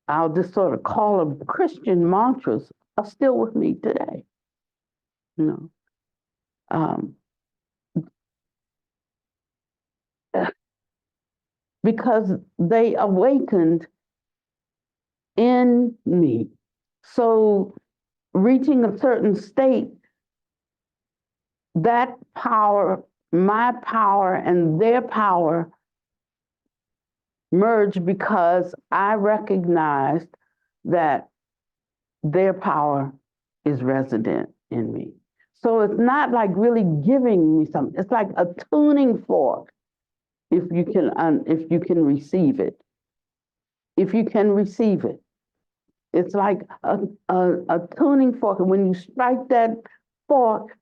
I'll just sort of call them Christian mantras are still with me today. Because they awakened in me. So reaching a certain state, that power, my power and their power merged because I recognized that their power is resident in me. So it's not like really giving me something. It's like a tuning fork, if you can receive it. If you can receive it. It's like a tuning fork. And when you strike that fork,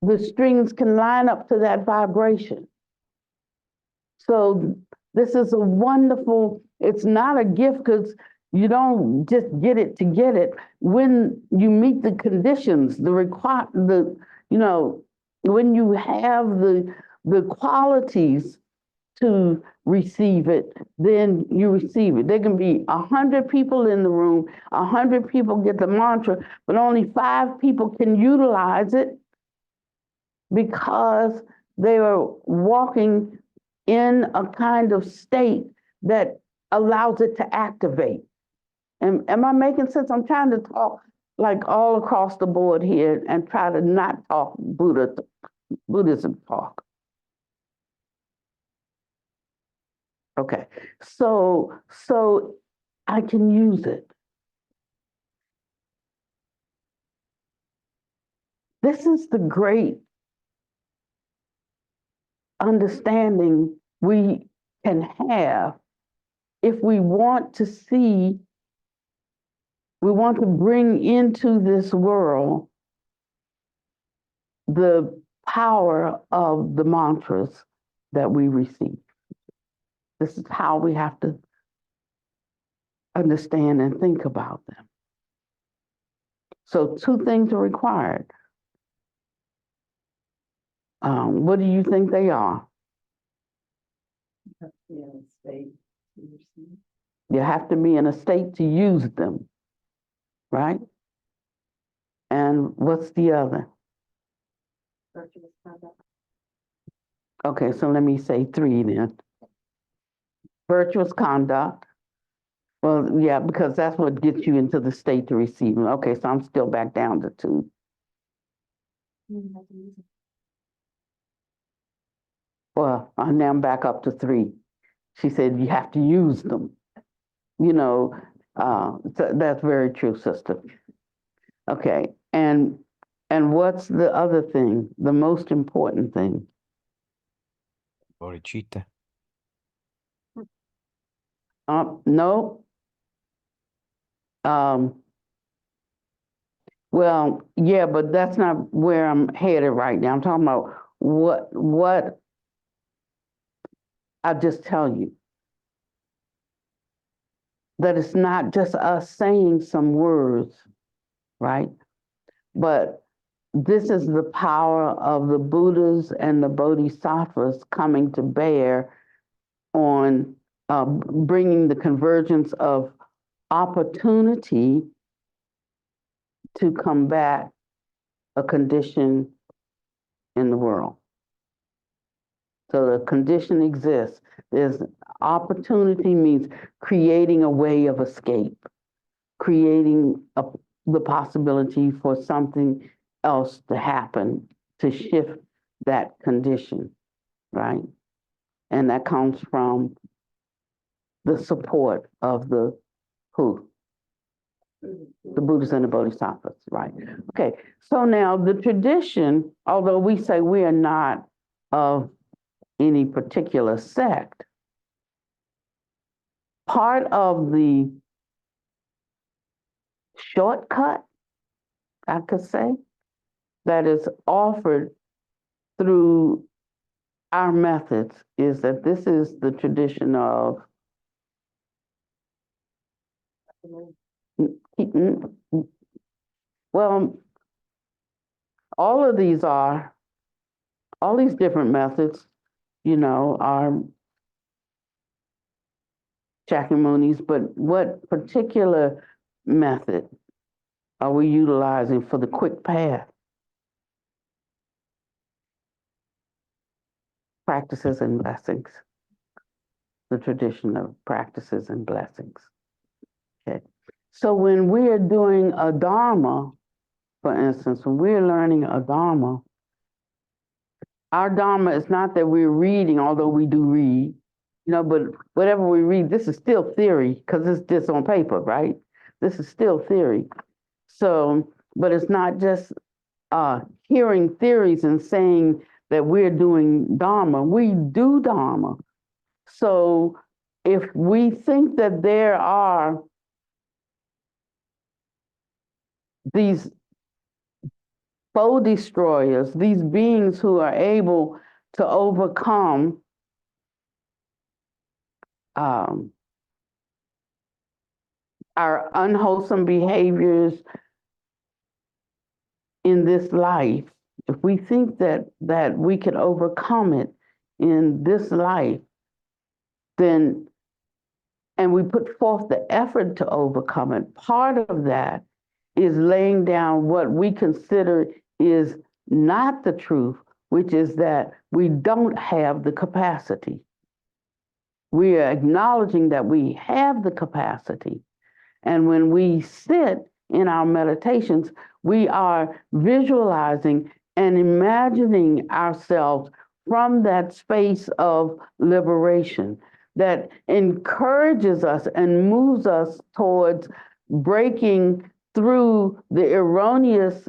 the strings can line up to that vibration. So this is a wonderful, it's not a gift because you don't just get it to get it. When you meet the conditions, when you have the qualities to receive it, then you receive it. There can be 100 people in the room, 100 people get the mantra, but only 5 people can utilize it because they are walking in a kind of state that allows it to activate. Am I making sense? I'm trying to talk like all across the board here and try to not talk Buddhism talk. Okay, so I can use it. This is the great understanding we can have if we want to see, we want to bring into this world the power of the mantras that we receive. This is how we have to understand and think about them. So 2 things are required. What do you think they are? You have to be in a state to use them, right? And what's the other? Okay, so let me say 3 then. Virtuous conduct. Well, yeah, because that's what gets you into the state to receive them. Okay, so I'm still back down to 2. Well, now I'm back up to 3. She said you have to use them. You know, that's very true, sister. Okay, and what's the other thing? The most important thing? Bodhicitta. No. Well, yeah, but that's not where I'm headed right now. I'm talking about what I'll just tell you. That it's not just us saying some words, right? But this is the power of the Buddhas and the Bodhisattvas coming to bear on bringing the convergence of opportunity to combat a condition in the world. So the condition exists. There's opportunity means creating a way of escape, creating the possibility for something else to happen, to shift that condition, right? And that comes from the support of the who? The Buddhas and the Bodhisattvas, right? Okay, so now the tradition, although we say we are not of any particular sect, part of the shortcut, I could say, that is offered through our methods is that this is the tradition of well, all these different methods, you know, are Shakyamunis, but what particular method are we utilizing for the quick path? Practices and blessings. The tradition of practices and blessings. Okay. So when we are doing a Dharma, for instance, when we're learning a Dharma, our Dharma is not that we're reading, although we do read, you know, but whatever we read, this is still theory because it's just on paper, right? This is still theory. So, but it's not just hearing theories and saying that we're doing Dharma. We do Dharma. So if we think that there are these foe destroyers, these beings who are able to overcome our unwholesome behaviors in this life, if we think that we can overcome it in this life, then, and we put forth the effort to overcome it, part of that is laying down what we consider is not the truth, which is that we don't have the capacity. We are acknowledging that we have the capacity. And when we sit in our meditations, we are visualizing and imagining ourselves from that space of liberation that encourages us and moves us towards breaking through the erroneous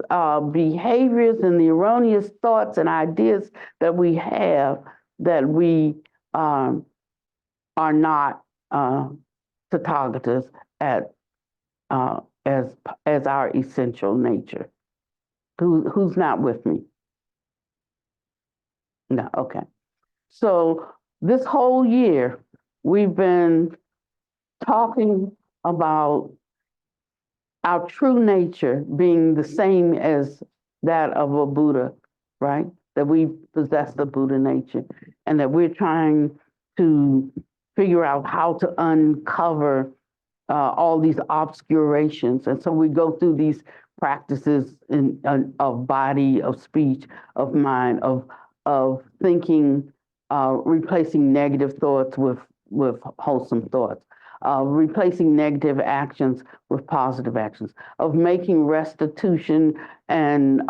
behaviors and the erroneous thoughts and ideas that we have, that we are not Tathagatas at as our essential nature. Who's not with me? No, okay. So this whole year, we've been talking about our true nature being the same as that of a Buddha, right? That we possess the Buddha nature, and that we're trying to figure out how to uncover all these obscurations. And so we go through these practices of body, of speech, of mind, of thinking, replacing negative thoughts with wholesome thoughts, replacing negative actions with positive actions, of making restitution and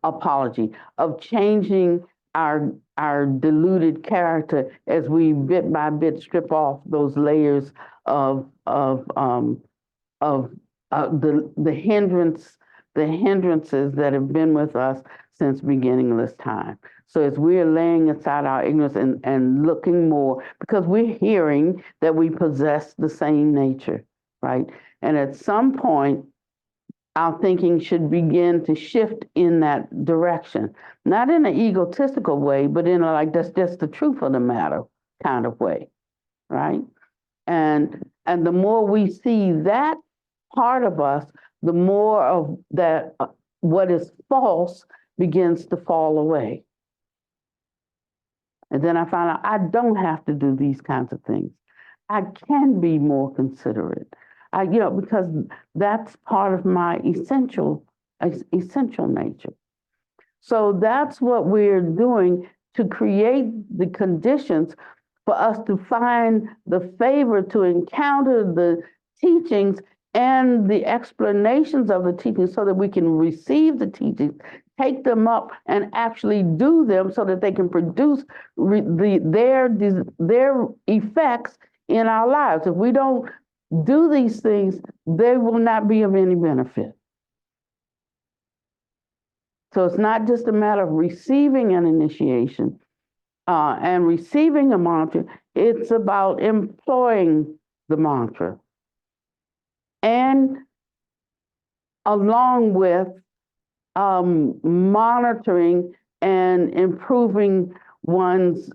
apology, of changing our deluded character as we bit by bit strip off those layers of the hindrances that have been with us since beginningless time. So as we're laying aside our ignorance and looking more, because we're hearing that we possess the same nature, right? And at some point, our thinking should begin to shift in that direction, not in an egotistical way, but in a like that's just the truth of the matter kind of way, right? And the more we see that part of us, the more of that what is false begins to fall away. And then I found out I don't have to do these kinds of things. I can be more considerate. Because that's part of my essential nature. So that's what we're doing to create the conditions for us to find the favor to encounter the teachings and the explanations of the teachings so that we can receive the teachings, take them up, and actually do them so that they can produce their effects in our lives. If we don't do these things, they will not be of any benefit. So it's not just a matter of receiving an initiation and receiving a mantra, it's about employing the mantra. And along with monitoring and improving one's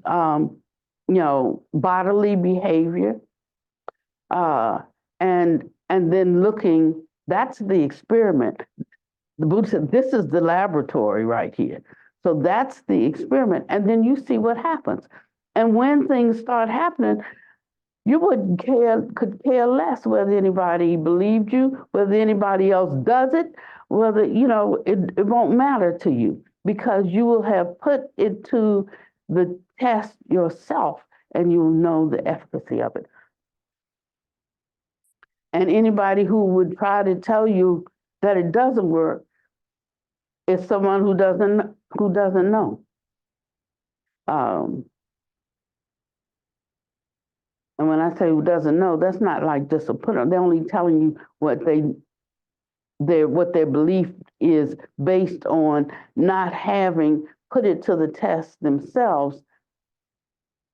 bodily behavior, and then looking, that's the experiment. The Buddha said, this is the laboratory right here. So that's the experiment. And then you see what happens. And when things start happening, you could care less whether anybody believed you, whether anybody else does it, whether, it won't matter to you, because you will have put it to the test yourself and you'll know the efficacy of it. And anybody who would try to tell you that it doesn't work is someone who doesn't know. And when I say who doesn't know, that's not like just a put on. They're only telling you what their belief is based on not having put it to the test themselves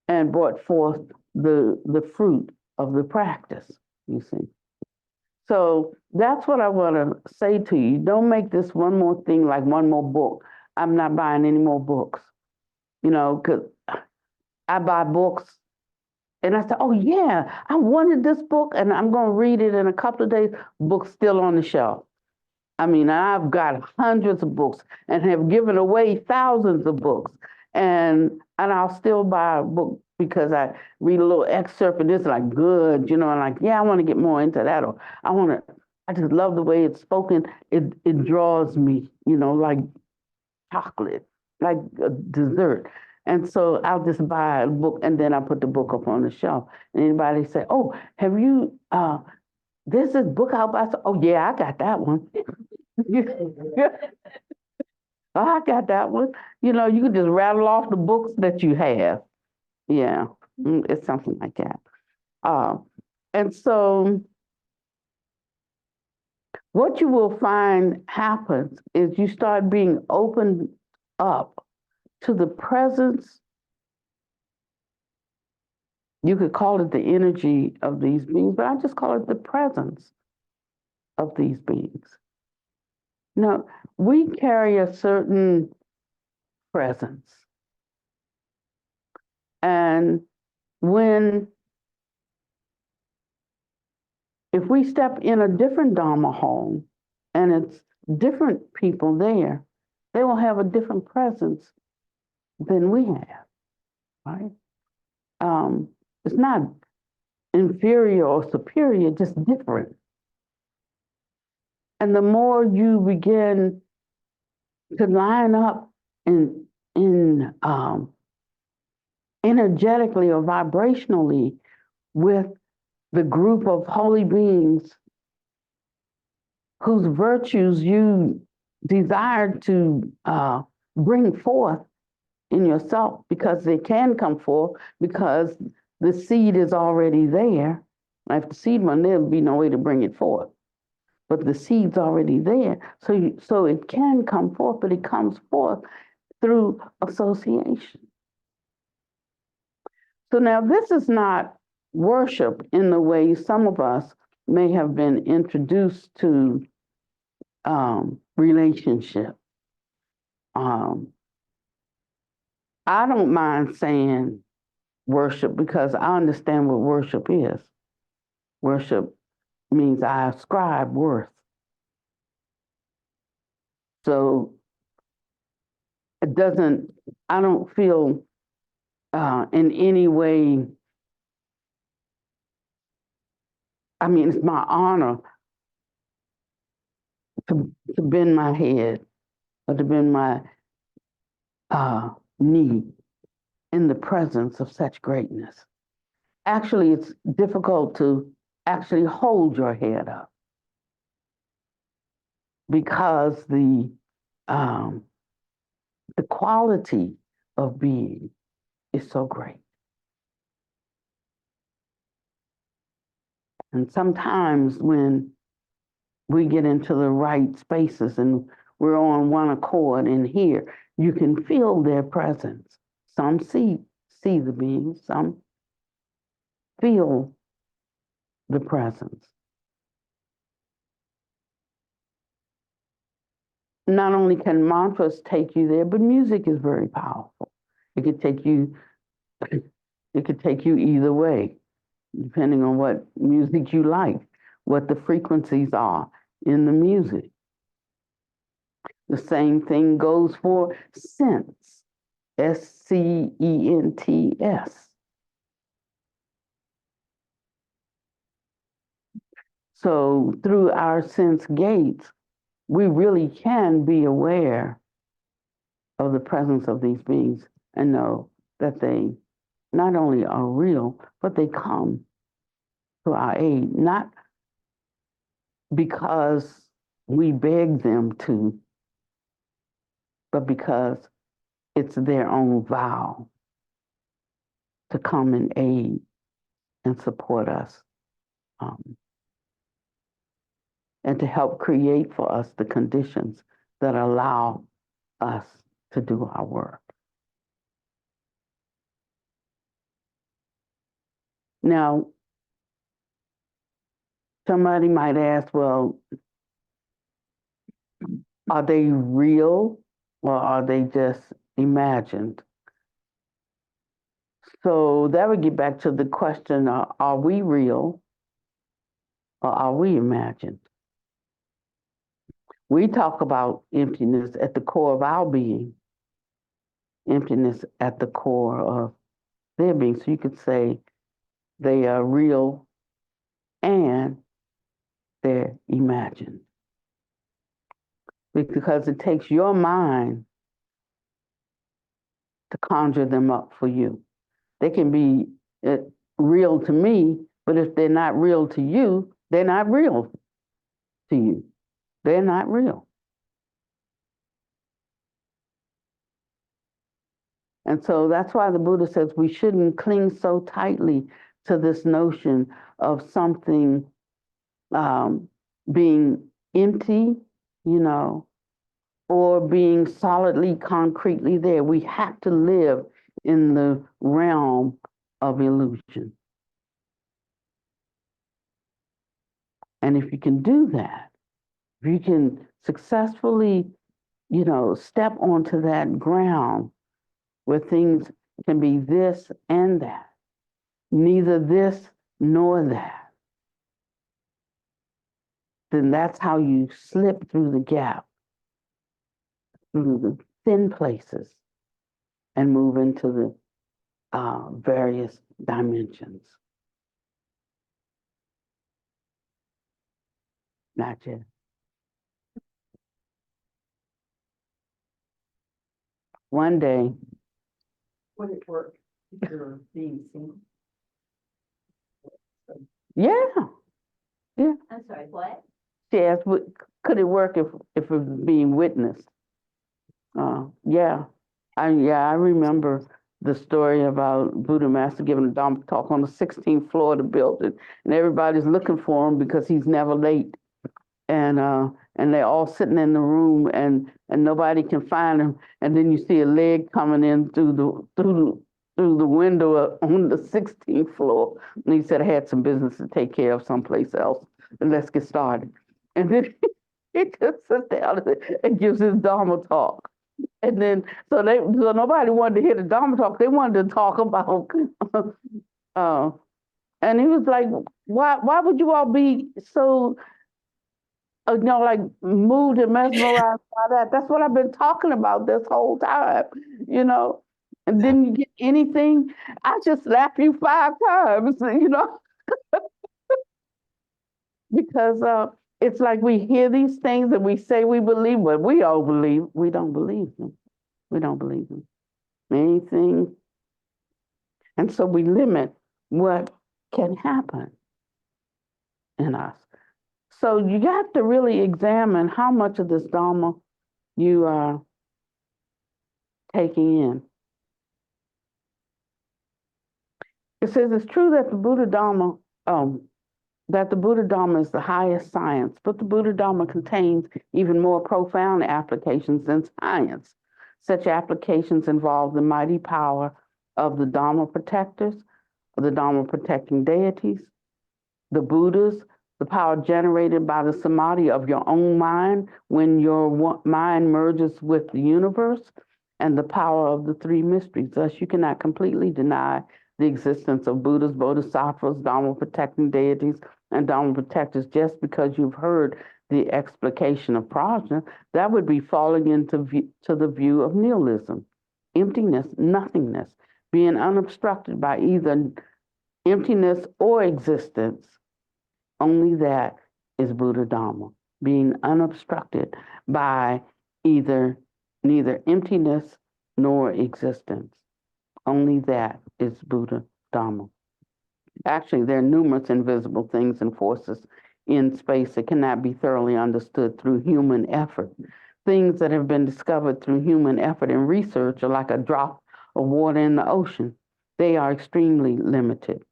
and brought forth the fruit of the practice, you see. So that's what I want to say to you. Don't make this one more thing like one more book. I'm not buying any more books, because I buy books and I say, oh yeah, I wanted this book and I'm going to read it in a couple of days. Book's still on the shelf. I mean, I've got hundreds of books and have given away thousands of books, and I'll still buy a book because I read a little excerpt and it's like good, and like, yeah, I want to get more into that, or I just love the way it's spoken. It draws me, like chocolate, like a dessert. And so I'll just buy a book and then I put the book up on the shelf. And anybody say, oh, have you, there's this book out by, oh yeah, I got that one. Oh, I got that one. You can just rattle off the books that you have. Yeah, it's something like that. And so what you will find happens is you start being opened up to the presence. You could call it the energy of these beings, but I just call it the presence of these beings. Now, we carry a certain presence. And if we step in a different Dharma home and it's different people there, they will have a different presence than we have, right? It's not inferior or superior, just different. And the more you begin to line up in energetically or vibrationally with the group of holy beings whose virtues you desire to bring forth in yourself, because they can come forth, because the seed is already there. If the seed went there, there'd be no way to bring it forth. But the seed's already there, so it can come forth, but it comes forth through association. So now this is not worship in the way some of us may have been introduced to relationship. I don't mind saying worship because I understand what worship is. Worship means I ascribe worth. So I don't feel in any way, I mean, it's my honor to bend my head or to bend my knee in the presence of such greatness. Actually, it's difficult to actually hold your head up because the quality of being is so great. And sometimes when we get into the right spaces and we're on one accord in here, you can feel their presence. Some see the beings, some feel the presence. Not only can mantras take you there, but music is very powerful. It could take you either way, depending on what music you like, what the frequencies are in the music. The same thing goes for sense, SCENTS. So through our sense gates, we really can be aware of the presence of these beings and know that they not only are real, but they come to our aid, not because we beg them to, but because it's their own vow to come and aid and support us, and to help create for us the conditions that allow us to do our work. Now, somebody might ask, well, are they real or are they just imagined? So that would get back to the question, are we real or are we imagined? We talk about emptiness at the core of our being, emptiness at the core of their being. So you could say they are real and they're imagined. Because it takes your mind to conjure them up for you. They can be real to me, but if they're not real to you, they're not real to you. They're not real. And so that's why the Buddha says we shouldn't cling so tightly to this notion of something being empty, or being solidly, concretely there. We have to live in the realm of illusion. And if you can do that, if you can successfully, step onto that ground where things can be this and that, neither this nor that, then that's how you slip through the gap, through the thin places, and move into the various dimensions. Not yet. One day. Would it work if you're being single? Yeah. I'm sorry, what? She asked, could it work if it was being witnessed? Yeah. I remember the story about Buddha Master giving a Dharma talk on the 16th floor of the building, and everybody's looking for him because he's never late. And they're all sitting in the room, and nobody can find him. And then you see a leg coming in through the window on the 16th floor. And he said, I had some business to take care of someplace else. And let's get started. And then he just sits down and gives his Dharma talk. And then, so nobody wanted to hear the Dharma talk. They wanted to talk about, and he was like, why would you all be so, like moved and mesmerized by that? That's what I've been talking about this whole time, And then you get anything, I just slap you 5 times, because it's like we hear these things and we say we believe, but we don't believe them. We don't believe them. Anything. And so we limit what can happen in us. So you got to really examine how much of this Dharma you are taking in. It says it's true that the Buddha Dharma is the highest science, but the Buddha Dharma contains even more profound applications than science. Such applications involve the mighty power of the Dharma protectors, the Dharma protecting deities, the Buddhas, the power generated by the samadhi of your own mind when your mind merges with the universe, and the power of the 3 mysteries. Thus, you cannot completely deny the existence of Buddhas, Bodhisattvas, Dharma protecting deities, and Dharma protectors just because you've heard the explication of prajna. That would be falling into the view of nihilism, emptiness, nothingness, being unobstructed by either emptiness or existence. Only that is Buddha Dharma, being unobstructed by neither emptiness nor existence. Only that is Buddha Dharma. Actually, there are numerous invisible things and forces in space that cannot be thoroughly understood through human effort. Things that have been discovered through human effort and research are like a drop of water in the ocean. They are extremely limited.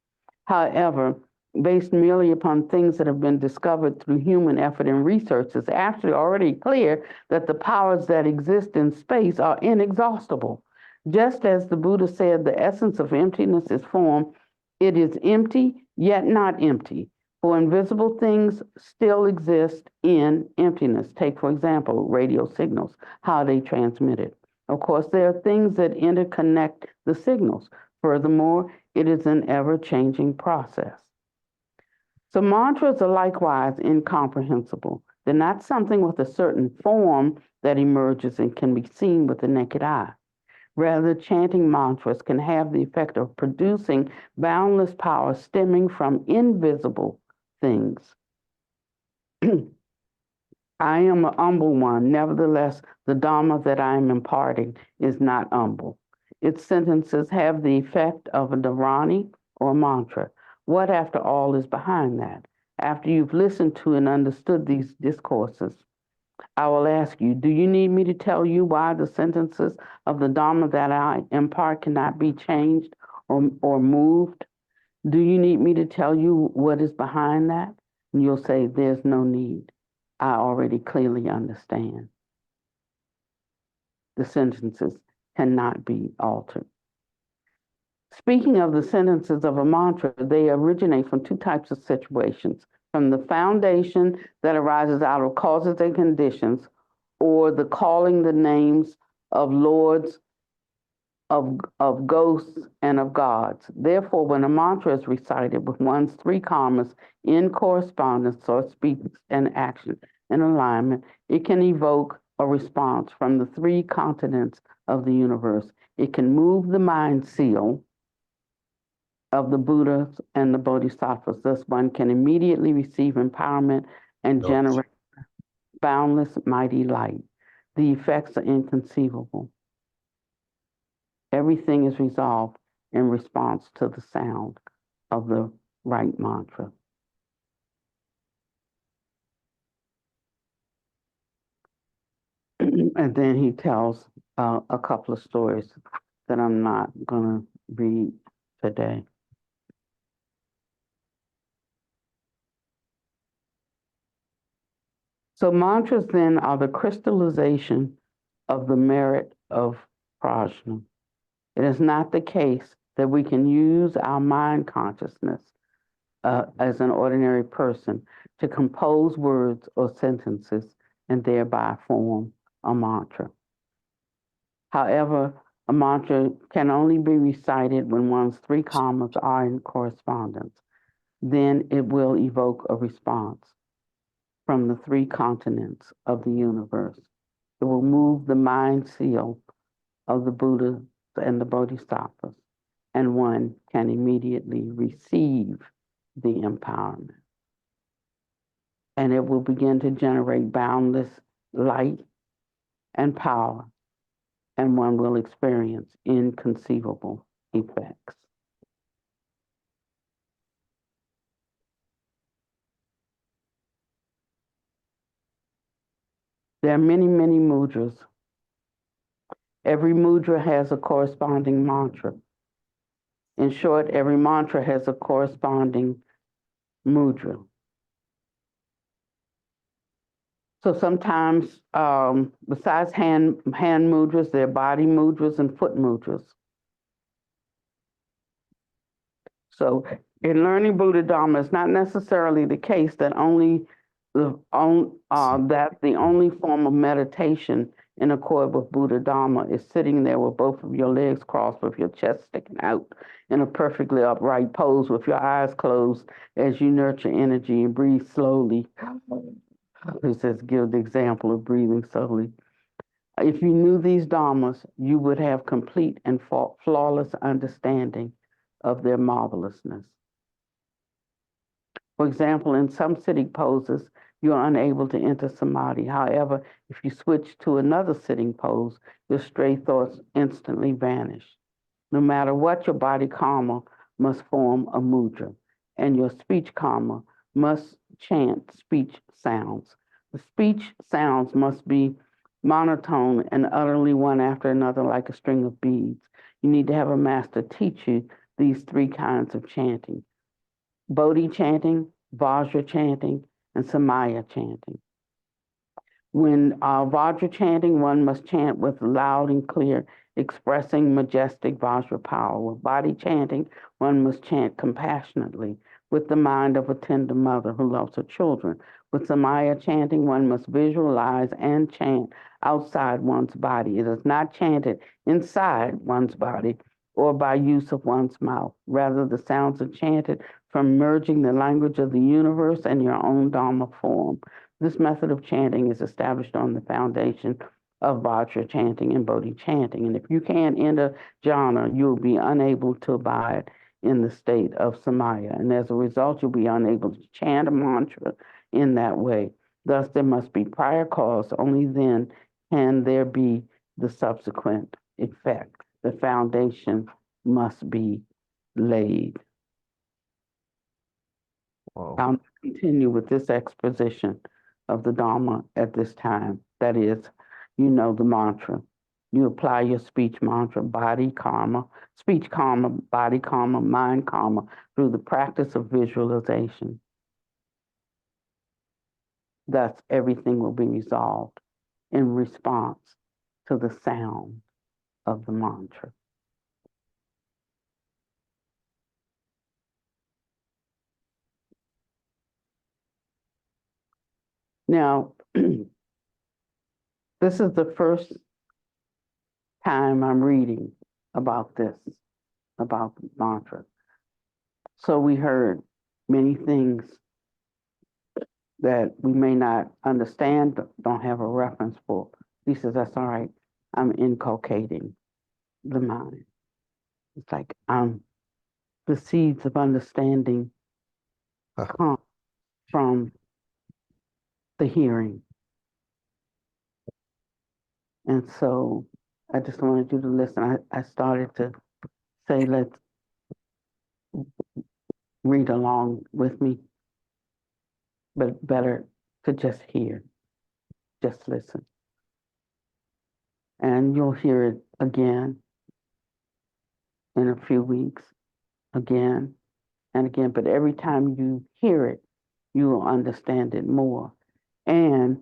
However, based merely upon things that have been discovered through human effort and research, it's actually already clear that the powers that exist in space are inexhaustible. Just as the Buddha said, the essence of emptiness is form. It is empty, yet not empty. For invisible things still exist in emptiness. Take, for example, radio signals, how they transmit it. Of course, there are things that interconnect the signals. Furthermore, it is an ever-changing process. So mantras are likewise incomprehensible. They're not something with a certain form that emerges and can be seen with the naked eye. Rather, chanting mantras can have the effect of producing boundless power stemming from invisible things. I am a humble one. Nevertheless, the Dharma that I am imparting is not humble. Its sentences have the effect of a dharani or mantra. What, after all, is behind that? After you've listened to and understood these discourses, I will ask you, do you need me to tell you why the sentences of the Dharma that I impart cannot be changed or moved? Do you need me to tell you what is behind that? And you'll say, there's no need. I already clearly understand. The sentences cannot be altered. Speaking of the sentences of a mantra, they originate from two types of situations: from the foundation that arises out of causes and conditions, or the calling the names of lords, of ghosts, and of gods. Therefore, when a mantra is recited with one's three karmas in correspondence or speech and action in alignment, it can evoke a response from the three continents of the universe. It can move the mind seal of the Buddhas and the Bodhisattvas. Thus, one can immediately receive empowerment and generate boundless, mighty light. The effects are inconceivable. Everything is resolved in response to the sound of the right mantra. And then he tells a couple of stories that I'm not going to read today. So mantras then are the crystallization of the merit of prajna. It is not the case that we can use our mind consciousness as an ordinary person to compose words or sentences and thereby form a mantra. However, a mantra can only be recited when one's three karmas are in correspondence. Then it will evoke a response from the three continents of the universe. It will move the mind seal of the Buddha and the Bodhisattvas, and one can immediately receive the empowerment. And it will begin to generate boundless light and power, and one will experience inconceivable effects. There are many, many mudras. Every mudra has a corresponding mantra. In short, every mantra has a corresponding mudra. So sometimes, besides hand mudras, there are body mudras and foot mudras. So in learning Buddha Dharma, it's not necessarily the case that that's the only form of meditation in accord with Buddha Dharma is sitting there with both of your legs crossed, with your chest sticking out in a perfectly upright pose with your eyes closed as you nurture energy and breathe slowly. It says, give the example of breathing slowly. If you knew these dharmas, you would have complete and flawless understanding of their marvelousness. For example, in some sitting poses, you're unable to enter samadhi. However, if you switch to another sitting pose, your stray thoughts instantly vanish. No matter what, your body karma must form a mudra, and your speech karma must chant speech sounds. The speech sounds must be monotone and utterly one after another like a string of beads. You need to have a master teach you these three kinds of chanting: Bodhi chanting, Vajra chanting, and Samaya chanting. When Vajra chanting, one must chant with loud and clear, expressing majestic Vajra power. With Bodhi chanting, one must chant compassionately, with the mind of a tender mother who loves her children. With Samaya chanting, one must visualize and chant outside one's body. It is not chanted inside one's body or by use of one's mouth. Rather, the sounds are chanted from merging the language of the universe and your own Dharma form. This method of chanting is established on the foundation of Vajra chanting and Bodhi chanting. And if you can't enter jhana, you'll be unable to abide in the state of samaya. And as a result, you'll be unable to chant a mantra in that way. Thus, there must be prior cause. Only then can there be the subsequent effect. The foundation must be laid. Wow. I'll continue with this exposition of the Dharma at this time. That is, you know the mantra. You apply your speech mantra, body karma, speech karma, body karma, mind karma through the practice of visualization. Thus, everything will be resolved in response to the sound of the mantra. Now, this is the first time I'm reading about this, about the mantra. So we heard many things that we may not understand, don't have a reference for. He says, that's all right. I'm inculcating the mind. It's like the seeds of understanding come from the hearing. And so I just wanted you to listen. I started to say, let's read along with me, but better to just hear, just listen. And you'll hear it again in a few weeks, again and again. But every time you hear it, you will understand it more. And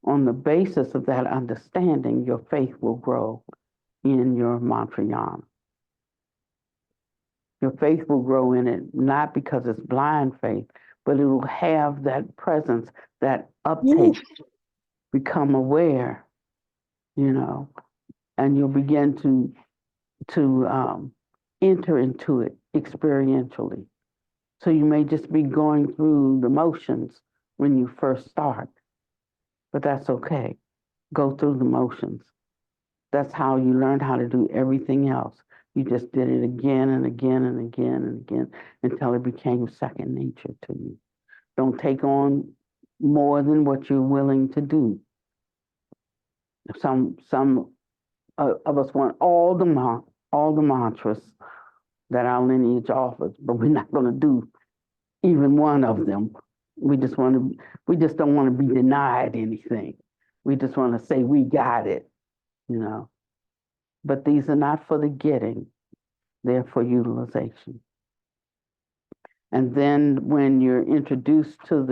on the basis of that understanding, your faith will grow in your mantrayana. Your faith will grow in it, not because it's blind faith, but it will have that presence, that uptake, become aware, and you'll begin to enter into it experientially. So you may just be going through the motions when you first start, but that's okay. Go through the motions. That's how you learned how to do everything else. You just did it again and again and again and again until it became second nature to you. Don't take on more than what you're willing to do. Some of us want all the mantras that our lineage offers, but we're not going to do even one of them. We just don't want to be denied anything. We just want to say we got it, But these are not for the getting; they're for utilization. And then when you're introduced to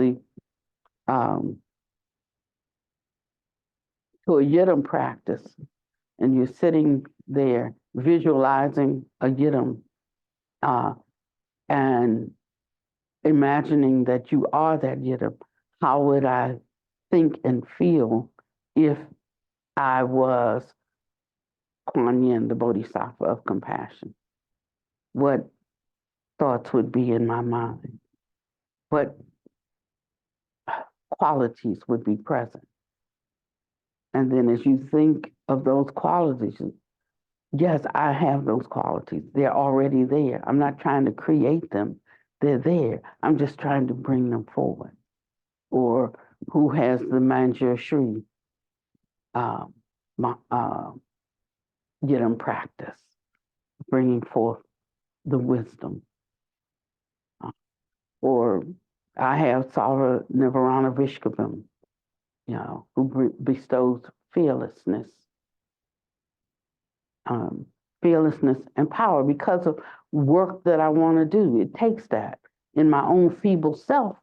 to a yidam practice, and you're sitting there visualizing a yidam and imagining that you are that yidam, how would I think and feel if I was Kuan Yin, the Bodhisattva of compassion? What thoughts would be in my mind? What qualities would be present? And then as you think of those qualities, yes, I have those qualities. They're already there. I'm not trying to create them. They're there. I'm just trying to bring them forward. Or who has the Manjusri Yidam practice, bringing forth the wisdom. Or I have Sava Nivarana Vishkabam, who bestows fearlessness. Fearlessness and power because of work that I want to do. It takes that. In my own feeble self,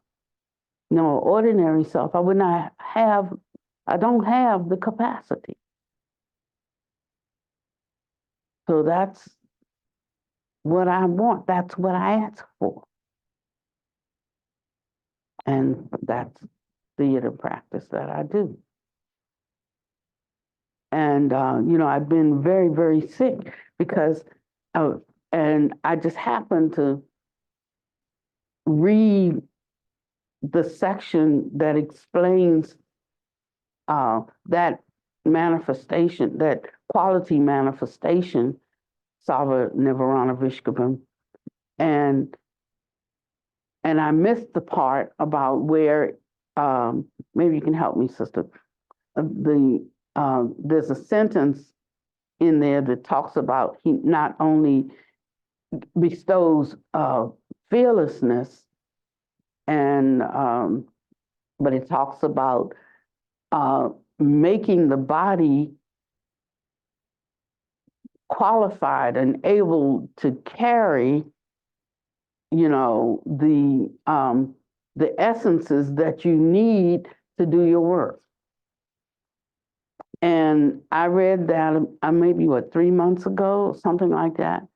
ordinary self, I don't have the capacity. So that's what I want. That's what I ask for. And that's the yidam practice that I do. And, I've been very, very sick because, and I just happened to read the section that explains that manifestation, that quality manifestation, Sava Nivarana Vishkabam, and I missed the part about where, maybe you can help me, sister. There's a sentence in there that talks about he not only bestows fearlessness, and but it talks about making the body qualified and able to carry, the essences that you need to do your work. And I read that maybe 3 months ago, something like that.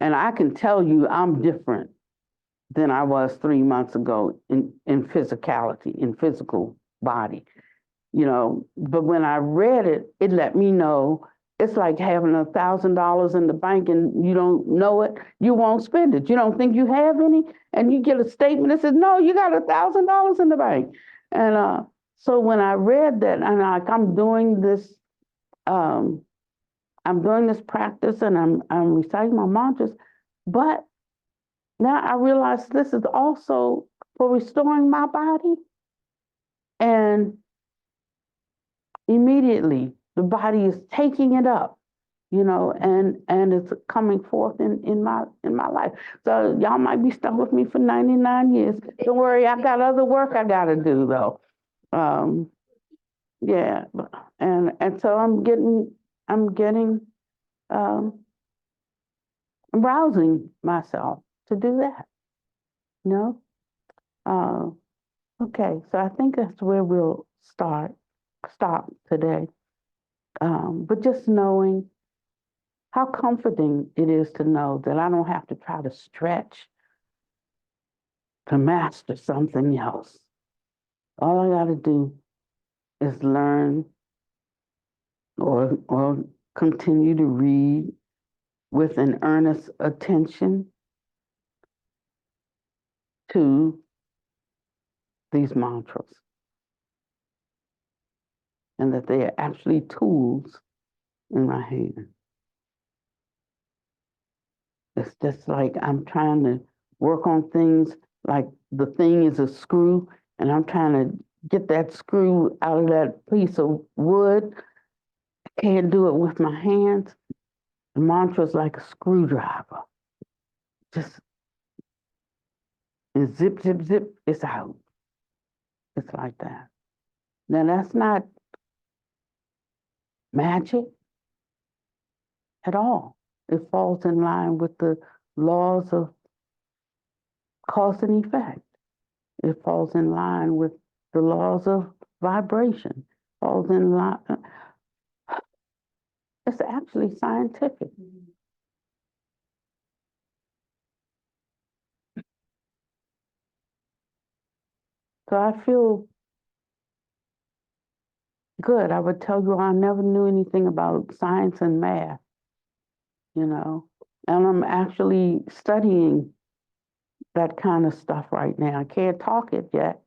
And I can tell you I'm different than I was 3 months ago in physicality, in physical body, But when I read it, it let me know it's like having $1,000 in the bank and you don't know it, you won't spend it. You don't think you have any, and you get a statement that says, no, you got $1,000 in the bank. And so when I read that, and I'm doing this, practice, and I'm reciting my mantras, but now I realize this is also for restoring my body. And immediately the body is taking it up, and it's coming forth in my life. So y'all might be stuck with me for 99 years. Don't worry, I got other work I gotta do though. Yeah, and so I'm rousing myself to do that. Okay, so I think that's where we'll stop today. But just knowing how comforting it is to know that I don't have to try to stretch to master something else. All I got to do is learn or continue to read with an earnest attention to these mantras, and that they are actually tools in my hand. It's just like I'm trying to work on things like the thing is a screw, and I'm trying to get that screw out of that piece of wood. I can't do it with my hands. The mantra is like a screwdriver. Just and zip, zip, zip, it's out. It's like that. Now that's not magic at all. It falls in line with the laws of cause and effect. It falls in line with the laws of vibration. Falls in line. It's actually scientific. So I feel good. I would tell you I never knew anything about science and math, and I'm actually studying that kind of stuff right now. I can't talk it yet,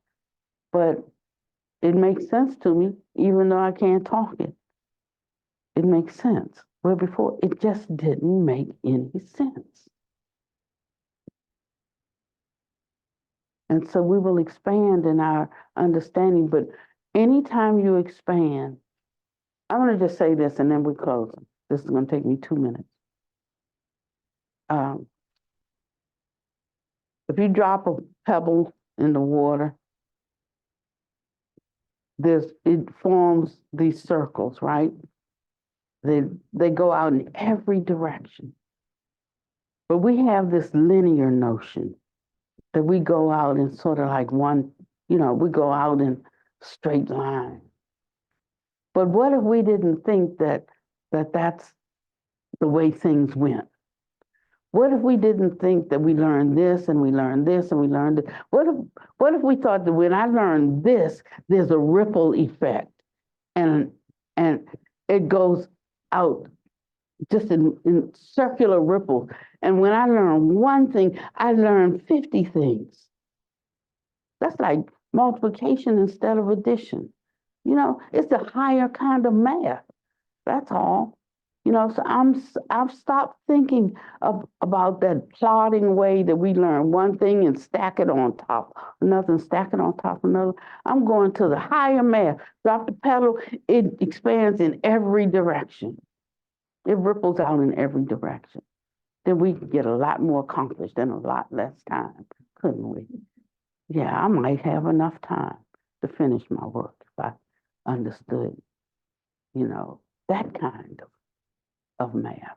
but it makes sense to me, even though I can't talk it. It makes sense. Where before, it just didn't make any sense. And so we will expand in our understanding, but anytime you expand, I'm going to just say this and then we close. This is going to take me 2 minutes. If you drop a pebble in the water, it forms these circles, right? They go out in every direction. But we have this linear notion that we go out in sort of like one, we go out in straight line. But what if we didn't think that's the way things went? What if we didn't think that we learned this and we learned this and we learned it? What if we thought that when I learned this, there's a ripple effect and it goes out just in circular ripples. And when I learn one thing, I learn 50 things. That's like multiplication instead of addition. It's a higher kind of math. That's all. So I've stopped thinking about that plodding way that we learn one thing and stack it on top of another and stack it on top of another. I'm going to the higher math. Drop the pedal, it expands in every direction. It ripples out in every direction. Then we can get a lot more accomplished in a lot less time, couldn't we? Yeah, I might have enough time to finish my work if I understood, that kind of math.